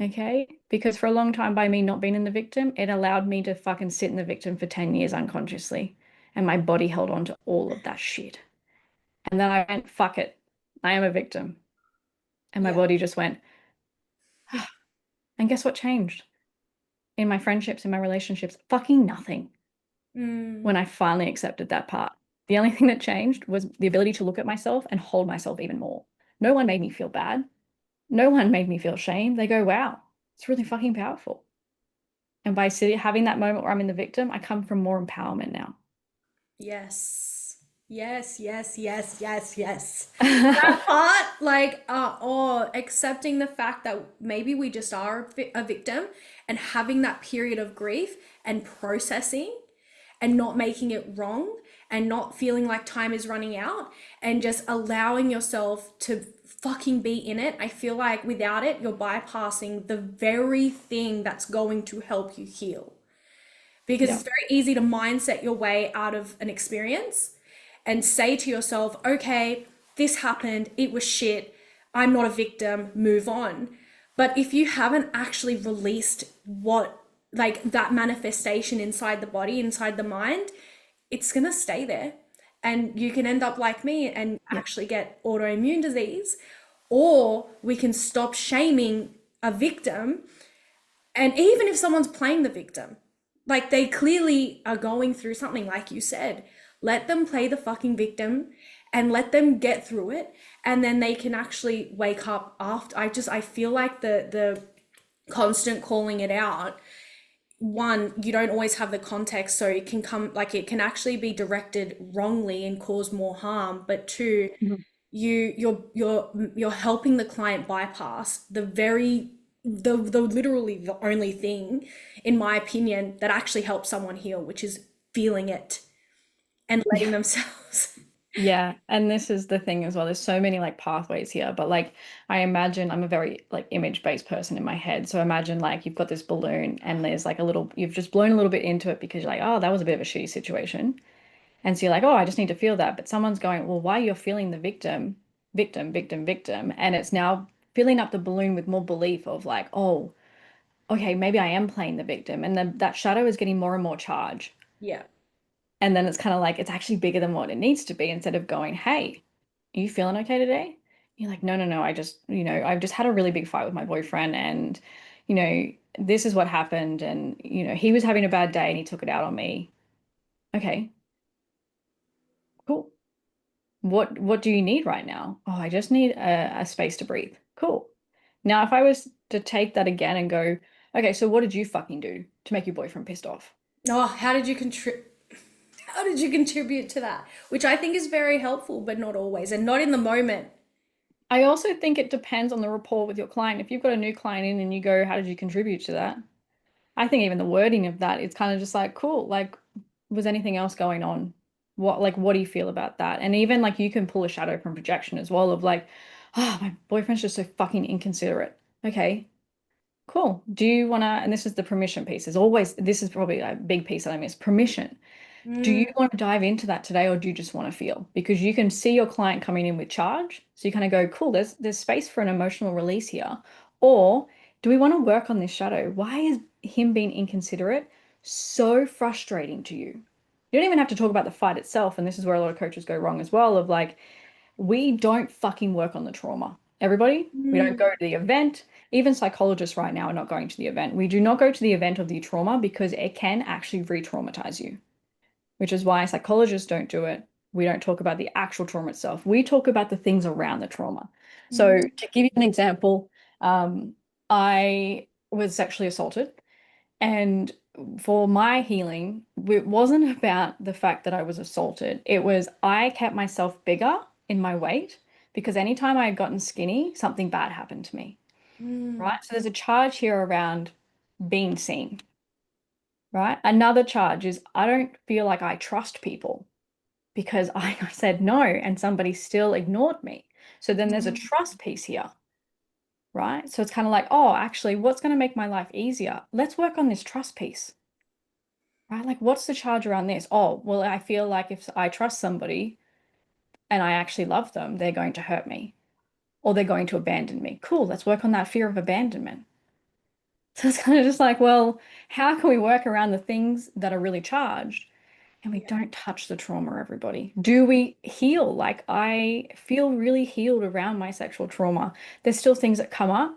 Okay? Because for a long time, by me not being in the victim, it allowed me to fucking sit in the victim for 10 years unconsciously. And my body held on to all of that shit. And then I went, fuck it. I am a victim. And my Yeah. body just went, "Ah." And guess what changed? In my friendships, in my relationships, fucking nothing Mm. when I finally accepted that part. The only thing that changed was the ability to look at myself and hold myself even more. No one made me feel bad. No one made me feel shame. They go, wow, it's really fucking powerful. And by sitting, having that moment where I'm in the victim, I come from more empowerment now. Yes. Yes, yes, yes, yes, yes. That part, like, or accepting the fact that maybe we just are a victim and having that period of grief and processing and not making it wrong and not feeling like time is running out and just allowing yourself to fucking be in it. I feel like without it, you're bypassing the very thing that's going to help you heal because Yeah. it's very easy to mindset your way out of an experience and say to yourself, okay, this happened, it was shit, I'm not a victim, move on. But if you haven't actually released what, like that manifestation inside the body, inside the mind, it's gonna stay there. And you can end up like me and Yeah. actually get autoimmune disease, or we can stop shaming a victim. And even if someone's playing the victim, like they clearly are going through something, like you said, let them play the fucking victim and let them get through it. And then they can actually wake up after. I feel like the constant calling it out, one, you don't always have the context, so it can come like it can actually be directed wrongly and cause more harm. But two, Mhm. you're helping the client bypass the very the literally the only thing, in my opinion, that actually helps someone heal, which is feeling it and letting themselves. Yeah, and this is the thing as well. There's so many like pathways here, but like I imagine I'm a very like image-based person in my head. So imagine like you've got this balloon and there's like a little, you've just blown a little bit into it because you're like, oh, that was a bit of a shitty situation. And so you're like, oh, I just need to feel that. But someone's going, well, why you're feeling the victim, victim, victim, victim. And it's now filling up the balloon with more belief of like, oh, okay, maybe I am playing the victim. And then that shadow is getting more and more charge. Yeah. And then it's kind of like it's actually bigger than what it needs to be instead of going, hey, are you feeling okay today? You're like, no, no, no. I just, I've just had a really big fight with my boyfriend and, this is what happened. And, he was having a bad day and he took it out on me. Okay, cool. What do you need right now? Oh, I just need a space to breathe. Cool. Now, if I was to take that again and go, okay, so what did you fucking do to make your boyfriend pissed off? Oh, how did you contribute? how did you contribute to that? Which I think is very helpful, but not always, and not in the moment. I also think it depends on the rapport with your client. If you've got a new client in and you go, how did you contribute to that? I think even the wording of that, it's kind of just like, cool, like, was anything else going on? What do you feel about that? And even like you can pull a shadow from projection as well of like, oh, my boyfriend's just so fucking inconsiderate. Okay, cool. Do you want to, and this is the permission piece, is always, this is probably a big piece that I miss, permission. Do you Mm, want to dive into that today or do you just want to feel? Because you can see your client coming in with charge. So you kind of go, cool, there's space for an emotional release here. Or do we want to work on this shadow? Why is him being inconsiderate so frustrating to you? You don't even have to talk about the fight itself. And this is where a lot of coaches go wrong as well, of like, we don't fucking work on the trauma. Everybody, we don't mm, go to the event. Even psychologists right now are not going to the event. We do not go to the event of the trauma because it can actually re-traumatize you, which is why psychologists don't do it. We don't talk about the actual trauma itself. We talk about the things around the trauma. So, mm, to give you an example, I was sexually assaulted, and for my healing, it wasn't about the fact that I was assaulted. It was I kept myself bigger in my weight because anytime I had gotten skinny, something bad happened to me, mm, right? So, there's a charge here around being seen, right? Another charge is I don't feel like I trust people because I said no and somebody still ignored me. So then there's a mm, trust piece here, right? So it's kind of like, oh, actually, what's going to make my life easier? Let's work on this trust piece, right? Like, what's the charge around this? Oh, well, I feel like if I trust somebody and I actually love them, they're going to hurt me or they're going to abandon me. Cool, let's work on that fear of abandonment. So it's kind of just like, well, how can we work around the things that are really charged? And we don't touch the trauma, everybody. Do we heal? Like, I feel really healed around my sexual trauma. There's still things that come up,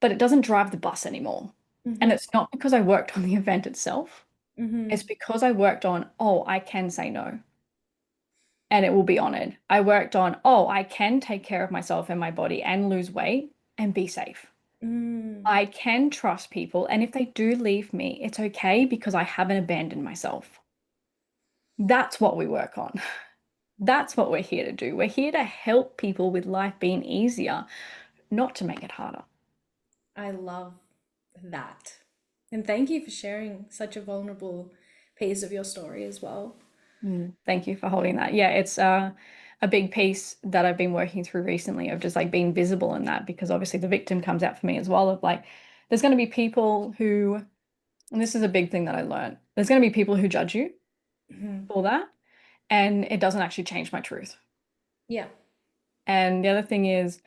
but it doesn't drive the bus anymore. And mhm, it's not because I worked on the event itself. It's mhm, because I worked on, oh, I can say no and it will be honored. I worked on, oh, I can take care of myself and my body and lose weight and be safe. mm. I can trust people. And if they do leave me, it's okay because I haven't abandoned myself. That's what we work on. That's what we're here to do. We're here to help people with life being easier, not to make it harder. I love that. And thank you for sharing such a vulnerable piece of your story as well. Thank you for holding that. Yeah, it's a big piece that I've been working through recently of just like being visible in that because obviously the victim comes out for me as well of like, there's going to be people who, and this is a big thing that I learned, there's going to be people who judge you Mhm. for that, and it doesn't actually change my truth. Yeah. And the other thing is,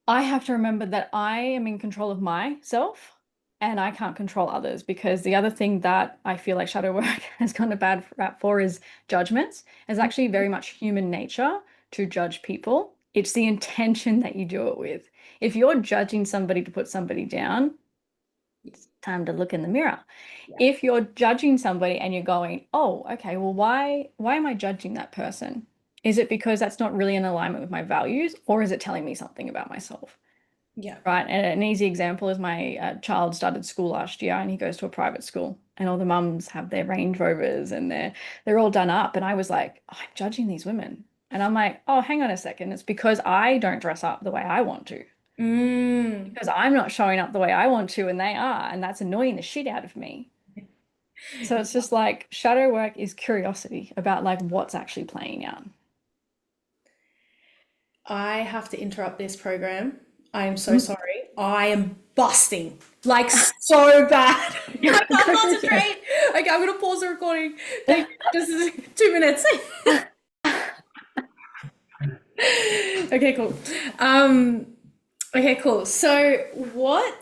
I have to remember that I am in control of myself and I can't control others because the other thing that I feel like shadow work has gone a bad rap for is judgments. It's actually very much human nature to judge people. It's the intention that you do it with. If you're judging somebody to put somebody down, it's time to look in the mirror. Yeah. If you're judging somebody and you're going, "Oh, okay, well why am I judging that person? Is it because that's not really in alignment with my values or is it telling me something about myself?" Yeah. Right. And an easy example is my child started school last year and he goes to a private school and all the mums have their Range Rovers and they're all done up. And I was like, oh, I'm judging these women. And I'm like, oh, hang on a second. It's because I don't dress up the way I want to. Mm. Because I'm not showing up the way I want to and they are. And that's annoying the shit out of me. So it's just like shadow work is curiosity about like what's actually playing out. I have to interrupt this program. I am so Mm. sorry. I am busting like so bad. I can't Go for it. concentrate. Okay, I'm gonna pause the recording. Thank you. Just 2 minutes. Okay, cool. Um, okay, cool. So, what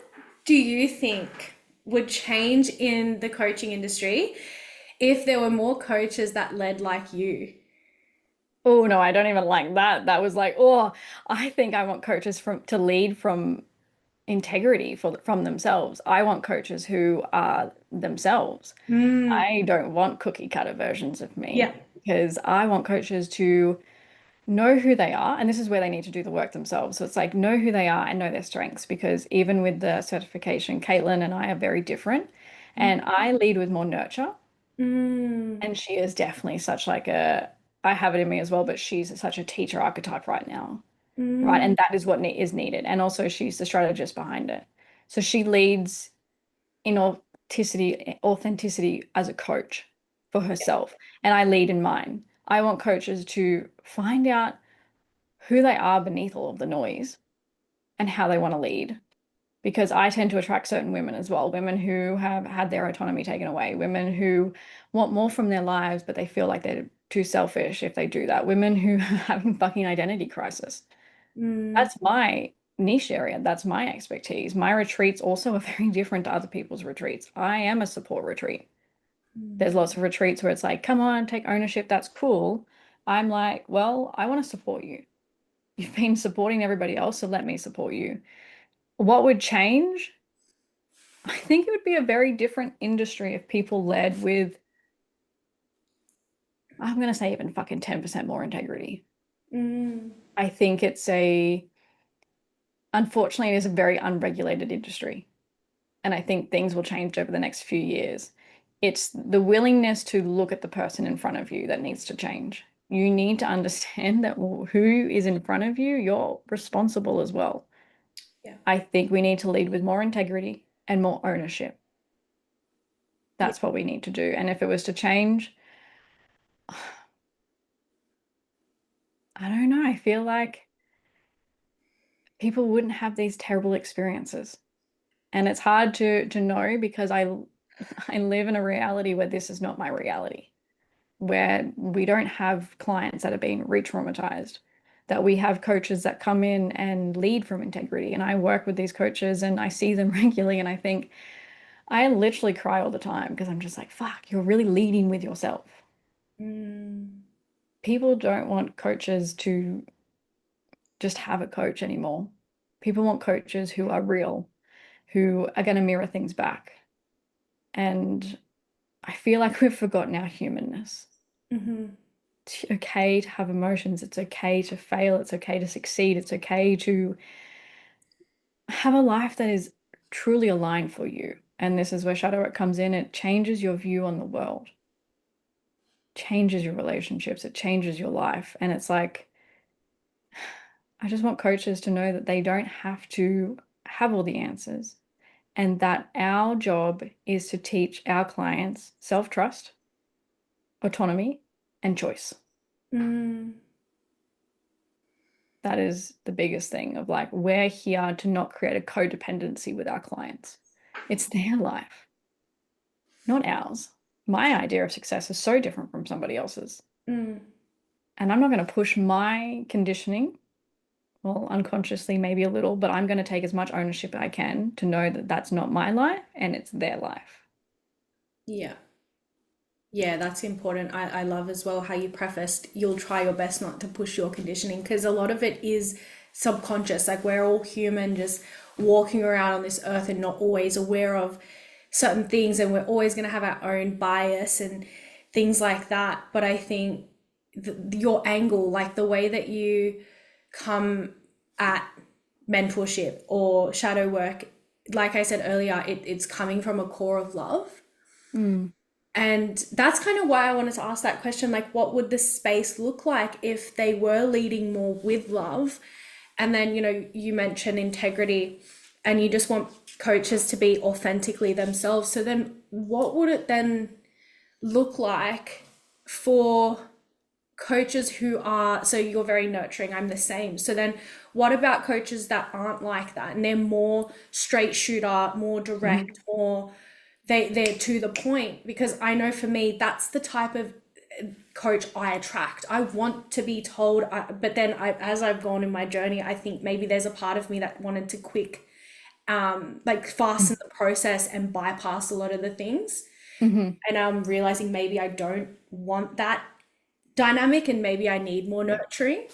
do you think would change in the coaching industry if there were more coaches that led like you? Oh no, I don't even like that. That was like, oh, I think I want coaches from to lead from integrity from themselves. I want coaches who are themselves. Mm, I don't want cookie cutter versions of yeah. me because I want coaches to know who they are, and this is where they need to do the work themselves. So it's like know who they are and know their strengths because even with the certification, Caitlin and I are very different, and I lead with more nurture Mm, And she is definitely such like a, I have it in me as well, but she's such a teacher archetype right now, right? mm, And that is what is needed. And also she's the strategist behind it. So she leads in authenticity as a coach for herself. And I lead in mine. I want coaches to find out who they are beneath all of the noise and how they want to lead. Because I tend to attract certain women as well, women who have had their autonomy taken away, women who want more from their lives, but they feel like they're too selfish if they do that, women who are having fucking identity crisis. mm, That's my niche area. That's my expertise. My retreats also are very different to other people's retreats. I am a support retreat. There's mm, lots of retreats where it's like, come on, take ownership. That's cool. I'm like, well, I want to support you. You've been supporting everybody else, so let me support you. What would change? I think it would be a very different industry if people led with, I'm going to say even fucking 10% more integrity. mm. I think unfortunately, it is a very unregulated industry. And I think things will change over the next few years. It's the willingness to look at the person in front of you that needs to change. You need to understand that who is in front of you, you're responsible as well. Yeah, I think we need to lead with more integrity and more ownership. yeah, That's what we need to do. And if it was to change, I don't know. I feel like people wouldn't have these terrible experiences. And it's hard to know because I live in a reality where this is not my reality, where we don't have clients that are being re-traumatized, that we have coaches that come in and lead from integrity. And I work with these coaches and I see them regularly and I think I literally cry all the time because I'm just like, fuck, you're really leading with yourself. mm, People don't want coaches to just have a coach anymore. People want coaches who are real, who are going to mirror things back. And I feel like we've forgotten our humanness. mm-hmm. It's okay to have emotions. It's okay to fail. It's okay to succeed. It's okay to have a life that is truly aligned for you. And this is where shadow work comes in. It changes your view on the world, changes your relationships, it changes your life. And it's like, I just want coaches to know that they don't have to have all the answers and that our job is to teach our clients self-trust, autonomy, and choice. Mm, That is the biggest thing of like, we're here to not create a codependency with our clients. It's their life, not ours. My idea of success is so different from somebody else's. mm, And I'm not going to push my conditioning, well, unconsciously, maybe a little, but I'm going to take as much ownership as I can to know that that's not my life and it's their life. yeah. Yeah, that's important. I love as well how you prefaced you'll try your best not to push your conditioning because a lot of it is subconscious. Like we're all human, just walking around on this earth and not always aware of certain things, and we're always going to have our own bias and things like that. But I think your angle, like the way that you come at mentorship or shadow work, like I said earlier, it's coming from a core of love. Mm, And that's kind of why I wanted to ask that question, like, what would the space look like if they were leading more with love? And then, you mentioned integrity and you just want coaches to be authentically themselves. So then what would it then look like for coaches who are, so you're very nurturing, I'm the same. So then what about coaches that aren't like that and they're more straight shooter, more mhm. direct, more they're to the point? Because I know for me that's the type of coach I attract. I want to be told, but then as I've gone in my journey, I think maybe there's a part of me that wanted to like fasten the process and bypass a lot of the things. Mhm. And I'm realizing maybe I don't want that dynamic and maybe I need more Yeah. nurturing.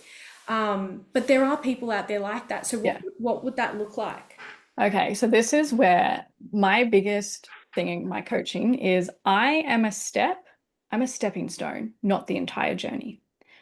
But there are people out there like that. So Yeah. what would that look like? Okay, so this is where my biggest thing in my coaching is I'm a stepping stone, not the entire journey,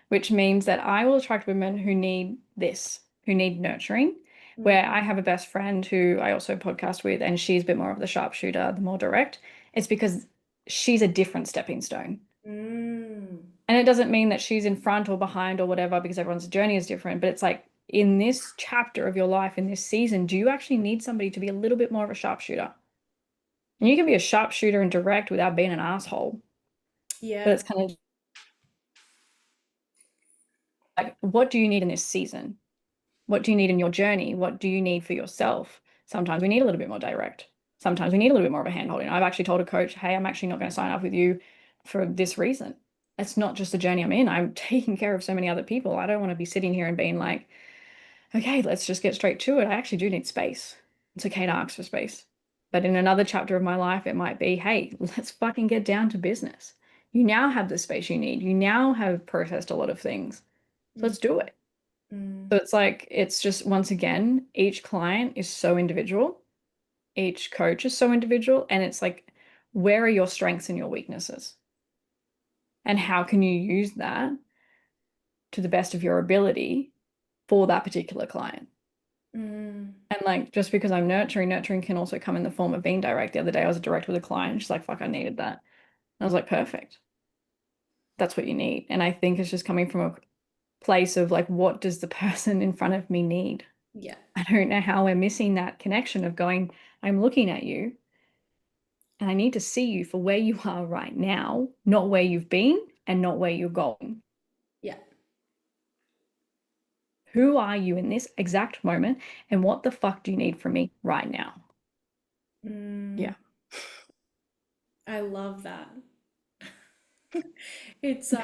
which means that I will attract women who need this, who need nurturing. Mm, Where I have a best friend who I also podcast with, and she's a bit more of the sharpshooter, the more direct. It's because she's a different stepping stone. Mm. And it doesn't mean that she's in front or behind or whatever, because everyone's journey is different. But it's like in this chapter of your life, in this season, do you actually need somebody to be a little bit more of a sharpshooter? And you can be a sharpshooter and direct without being an asshole. But Yeah. it's kind of like, what do you need in this season? What do you need in your journey? What do you need for yourself? Sometimes we need a little bit more direct. Sometimes we need a little bit more of a hand holding. I've actually told a coach, hey, I'm actually not going to sign up with you for this reason. It's not just the journey I'm in. I'm taking care of so many other people. I don't want to be sitting here and being like, okay, let's just get straight to it. I actually do need space. It's okay to ask for space. But in another chapter of my life, it might be, hey, let's fucking get down to business. You now have the space you need. You now have processed a lot of things. So Mm. let's do it. Mm. So it's like, it's just once again, each client is so individual, each coach is so individual. And it's like, where are your strengths and your weaknesses? And how can you use that to the best of your ability for that particular client? Mm. And like, just because I'm nurturing can also come in the form of being direct. The other day I was direct with a client. She's like, fuck, I needed that. And I was like, perfect. That's what you need. And I think it's just coming from a place of like, what does the person in front of me need? Yeah. I don't know how we're missing that connection of going, I'm looking at you and I need to see you for where you are right now, not where you've been and not where you're going. Yeah. Who are you in this exact moment and what the fuck do you need from me right now? Mm. Yeah. I love that. It's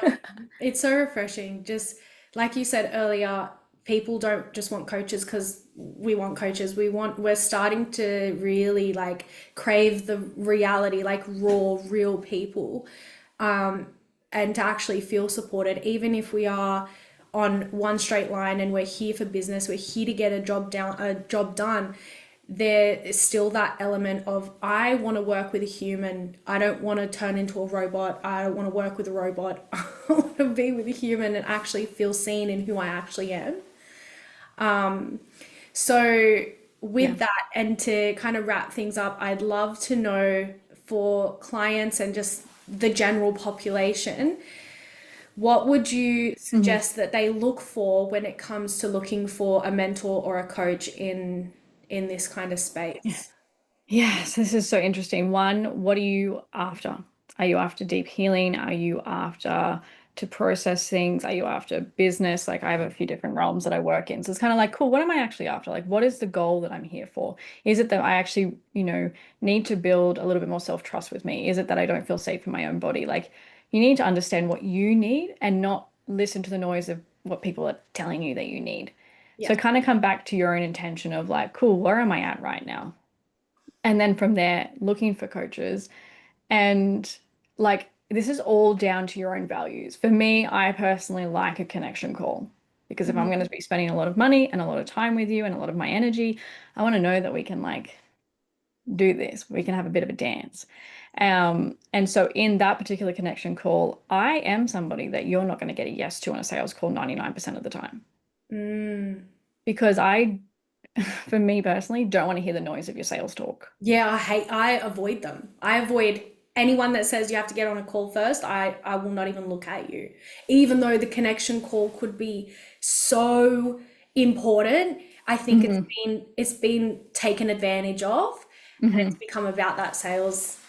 it's so refreshing. Just like you said earlier, people don't just want coaches because we want coaches. We're starting to really like crave the reality, like raw, real people, um, and to actually feel supported, even if we are on one straight line and we're here for business, we're here to get a job done. There is still that element of I want to work with a human. I don't want to turn into a robot. I don't want to work with a robot. I want to be with a human and actually feel seen in who I actually am. So Yeah. with that, and to kind of wrap things up, I'd love to know for clients and just the general population, what would you Mhm. suggest that they look for when it comes to looking for a mentor or a coach in this kind of space? Yes, this is so interesting. One, what are you after? Are you after deep healing? Are you after to process things? Are you after business? Like I have a few different realms that I work in. So it's kind of like, cool, what am I actually after? Like, what is the goal that I'm here for? Is it that I actually, need to build a little bit more self-trust with me? Is it that I don't feel safe in my own body? Like, you need to understand what you need and not listen to the noise of what people are telling you that you need. Yeah. So kind of come back to your own intention of like, cool, where am I at right now? And then from there, looking for coaches. And like, this is all down to your own values. For me, I personally like a connection call because if I'm going Mhm. to be spending a lot of money and a lot of time with you and a lot of my energy, I want to know that we can like do this. We can have a bit of a dance. And so in that particular connection call, I am somebody that you're not going to get a yes to on a sales call 99% of the time Mm. because I, for me personally, don't want to hear the noise of your sales talk. Yeah, I avoid them. I avoid anyone that says you have to get on a call first. I will not even look at you. Even though the connection call could be so important, I think Hmm. it's been taken advantage of and it's Hmm. become about that sales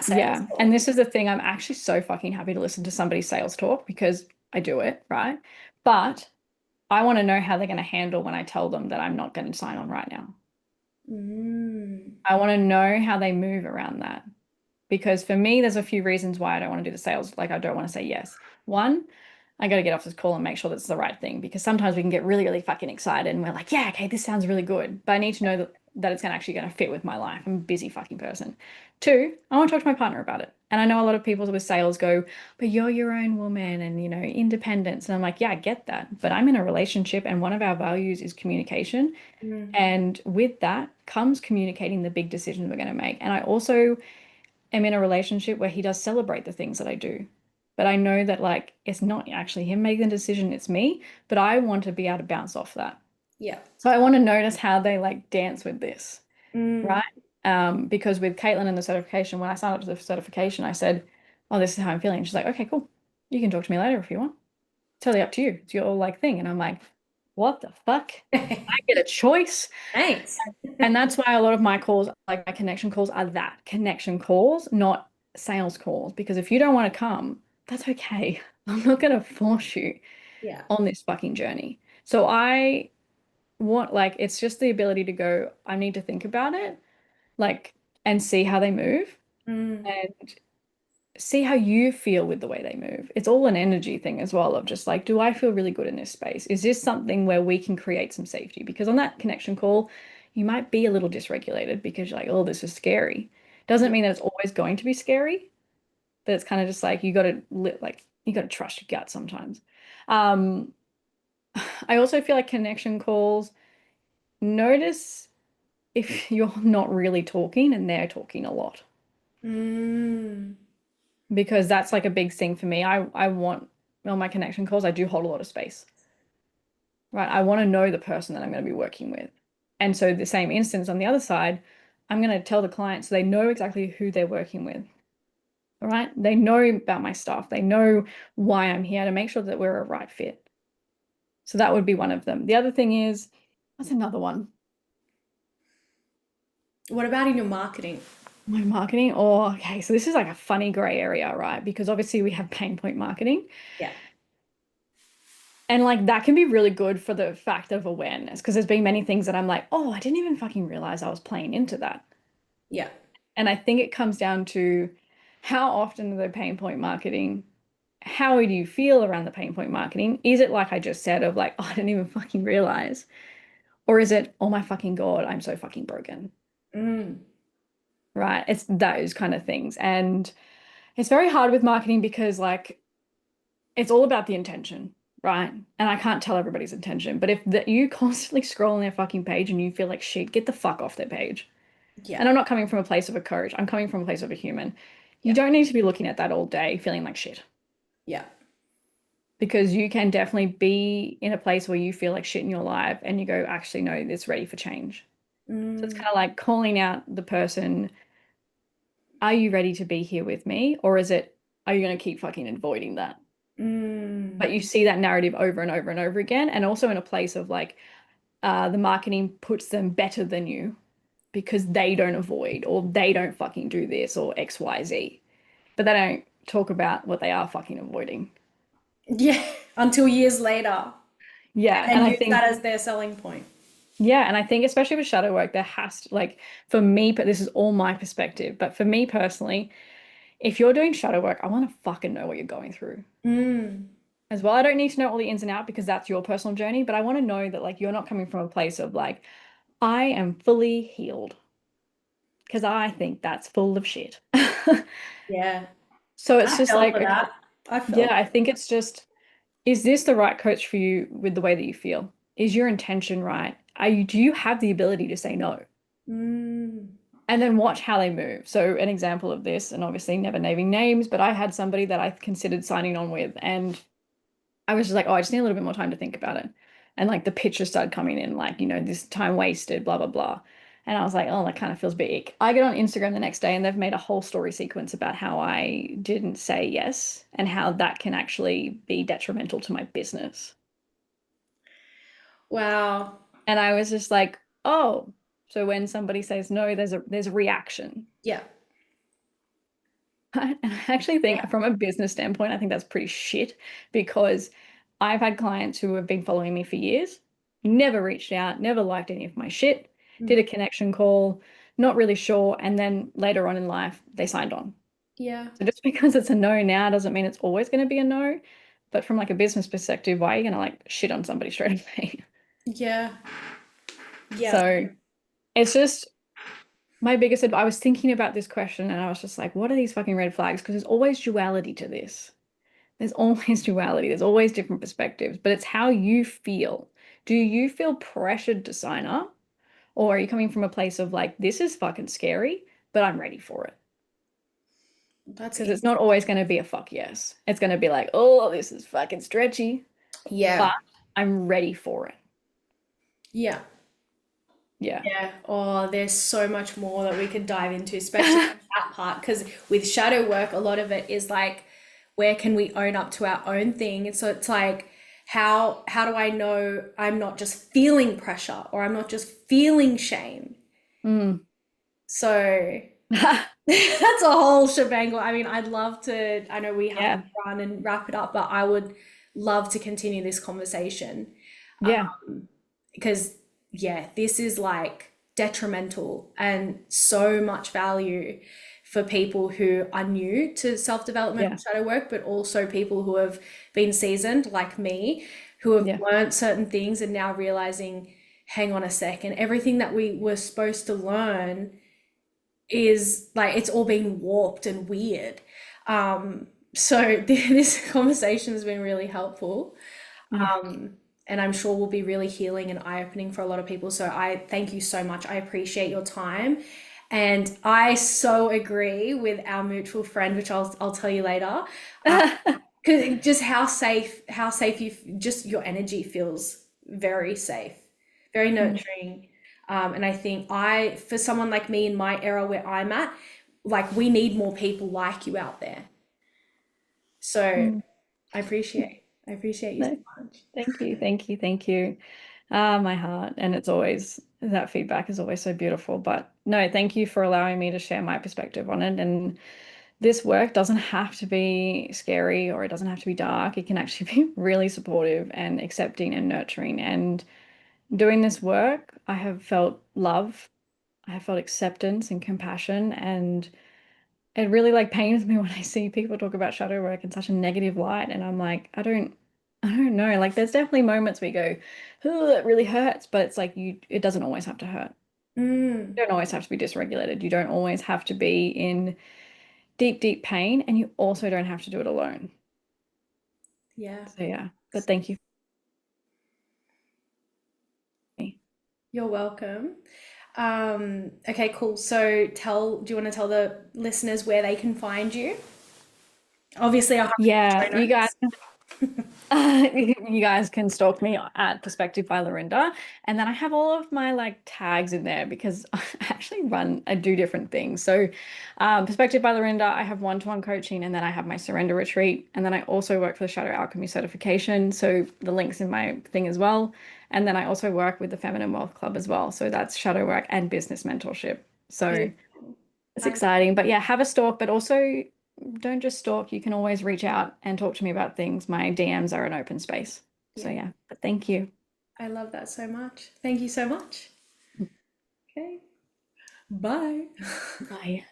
Yeah. And call. this is the thing. I'm actually so fucking happy to listen to somebody's sales talk because I do it, right? But I want to know how they're going to handle when I tell them that I'm not going to sign on right now. Mm. I want to know how they move around that. Because for me, there's a few reasons why I don't want to do the sales. Like, I don't want to say yes. One, I got to get off this call and make sure that's the right thing because sometimes we can get really, really fucking excited and we're like, yeah, okay, this sounds really good. But I need to know that it's actually going to fit with my life. I'm a busy fucking person. Two, I want to talk to my partner about it. And I know a lot of people with sales go, but you're your own woman and, independence. And I'm like, yeah, I get that. But I'm in a relationship and one of our values is communication. Mm. And with that comes communicating the big decisions we're going to make. And I also am in a relationship where he does celebrate the things that I do. But I know that like it's not actually him making the decision, it's me. But I want to be able to bounce off that. Yeah. So I want to notice how they like dance with this, Mm. right? Because with Caitlin and the certification, when I signed up to the certification, I said, oh, this is how I'm feeling. She's like, okay, cool. You can talk to me later if you want. Totally up to you. It's your like thing. And I'm like, what the fuck? I get a choice. Thanks. And that's why a lot of my calls, like my connection calls, are that connection calls, not sales calls. Because if you don't want to come, that's okay. I'm not going to force you Yeah. on this fucking journey. So I want, like, it's just the ability to go, I need to think about it, like, and see how they move Mm, and see how you feel with the way they move. It's all an energy thing as well of just like, do I feel really good in this space? Is this something where we can create some safety? Because on that connection call, you might be a little dysregulated because you're like, oh, this is scary. Doesn't yeah. mean that it's always going to be scary, but it's kind of just like you got to like you got to trust your gut sometimes. Um, I also feel like connection calls, notice if you're not really talking and they're talking a lot. Mm, Because that's like a big thing for me. I want on my connection calls, I do hold a lot of space, right? I want to know the person that I'm going to be working with. And so the same instance on the other side, I'm going to tell the client so they know exactly who they're working with. All right. They know about my stuff. They know why I'm here to make sure that we're a right fit. So that would be one of them. The other thing is, what's another one? what about in your marketing? My marketing. Oh, okay. So this is like a funny gray area, right? Because obviously we have pain point marketing. Yeah. And like that can be really good for the fact of awareness because there's been many things that I'm like, oh, I didn't even fucking realize I was playing into that. Yeah. And I think it comes down to how often are the pain point marketing? How do you feel around the pain point marketing? Is it like I just said of like, oh, I didn't even fucking realize? Or is it, oh my fucking God, I'm so fucking broken? Mm, Right? It's those kind of things. And it's very hard with marketing because like it's all about the intention, right? And I can't tell everybody's intention, but if you constantly scroll on their fucking page and you feel like shit, get the fuck off their page. yeah. And I'm not coming from a place of a coach, I'm coming from a place of a human. You Yeah. don't need to be looking at that all day feeling like shit Yeah. because you can definitely be in a place where you feel like shit in your life and you go, actually, no, it's ready for change. So it's Mm, kind of like calling out the person, are you ready to be here with me? Or is it, are you going to keep fucking avoiding that? mm, But you see that narrative over and over and over again. And also in a place of like, the marketing puts them better than you because they don't avoid or they don't fucking do this or XYZ. But they don't talk about what they are fucking avoiding. yeah. Until years later, Yeah. and And then I use that think, as their selling point. yeah. And I think, especially with shadow work, there has to, like, for me, but this is all my perspective. But for me personally, if you're doing shadow work, I want to fucking know what you're going through Mm, as well. I don't need to know all the ins and out because that's your personal journey, but I want to know that, like, you're not coming from a place of, like, I am fully healed because I think that's full of shit. yeah. So it's I just fell like, for okay, that. I yeah, fell. I think it's just, is this the right coach for you with the way that you feel? Is your intention right? Do you have the ability to say no? Mm, And then watch how they move. So an example of this, and obviously never naming names, but I had somebody that I considered signing on with, and I was just like, oh, I just need a little bit more time to think about it. And like the pictures started coming in, like, this time wasted, blah, blah, blah. And I was like, oh, that kind of feels a bit ick. I get on Instagram the next day and they've made a whole story sequence about how I didn't say yes and how that can actually be detrimental to my business. wow. And I was just like, oh, so when somebody says no, there's a reaction. Yeah. And I actually think Yeah. from a business standpoint, I think that's pretty shit because I've had clients who have been following me for years, never reached out, never liked any of my shit, did a Mm, connection call, not really sure, and then later on in life, they signed on. yeah. So just because it's a no now doesn't mean it's always going to be a no. But from like a business perspective, why are you going to like shit on somebody straight away? Yeah. Yeah. So it's just my biggest advice. I was thinking about this question and I was just like, what are these fucking red flags? Because there's always duality to this. There's always duality. There's always different perspectives, but it's how you feel. Do you feel pressured to sign up? Or are you coming from a place of like, this is fucking scary, but I'm ready for it? That's Because it. it's not always going to be a fuck yes. It's going to be like, oh, this is fucking stretchy, Yeah. but I'm ready for it. Yeah. Yeah. Yeah. Oh, there's so much more that we could dive into, especially that part. Because with shadow work, a lot of it is like, where can we own up to our own thing? And so it's like, how do I know I'm not just feeling pressure or I'm not just feeling shame? Mm. So that's a whole shebang. I mean, I'd love to, I know we have to Yeah. run and wrap it up, but I would love to continue this conversation. Yeah. Because yeah, this is like detrimental and so much value for people who are new to self-development Yeah. or shadow work, but also people who have been seasoned like me, who have Yeah. learned certain things and now realizing, hang on a second, everything that we were supposed to learn is like it's all been warped and weird. So this conversation has been really helpful. Yeah. And I'm sure will be really healing and eye-opening for a lot of people. So I thank you so much. I appreciate your time. And I so agree with our mutual friend, which I'll tell you later. Because just how safe just your energy feels very safe, very Mm, nurturing. And I think for someone like me in my era where I'm at, like we need more people like you out there. So mm. I appreciate you so No, much. thank you. Thank you. Thank you. Ah, my heart. And it's always, that feedback is always so beautiful. But no, thank you for allowing me to share my perspective on it. And this work doesn't have to be scary or it doesn't have to be dark. It can actually be really supportive and accepting and nurturing. And doing this work, I have felt love, I have felt acceptance and compassion. And it really like pains me when I see people talk about shadow work in such a negative light. And I'm like, I don't know. Like there's definitely moments we go, oh, that really hurts. But it's like it doesn't always have to hurt. Mm, You don't always have to be dysregulated. You don't always have to be in deep, deep pain. And you also don't have to do it alone. yeah, So yeah, but thank you for me. you're welcome. Okay, cool. So do you want to tell the listeners where they can find you? Obviously, I'll have Yeah, it in you the guys show you guys can stalk me at Perspective by Lurinda. And then I have all of my like tags in there because I do different things. So, Perspective by Lurinda, I have one-to-one coaching and then I have my surrender retreat. And then I also work for the Shadow Alchemy certification. So, the link's in my thing as well. And then I also work with the Feminine Wealth Club as well. So, that's shadow work and business mentorship. So, notes. it's I, exciting. But yeah, have a stalk, but also don't just stalk. You can always reach out and talk to me about things. My DMs are an open space. So yeah, yeah, but thank you. I love that so much. Thank you so much. Okay, bye. Bye.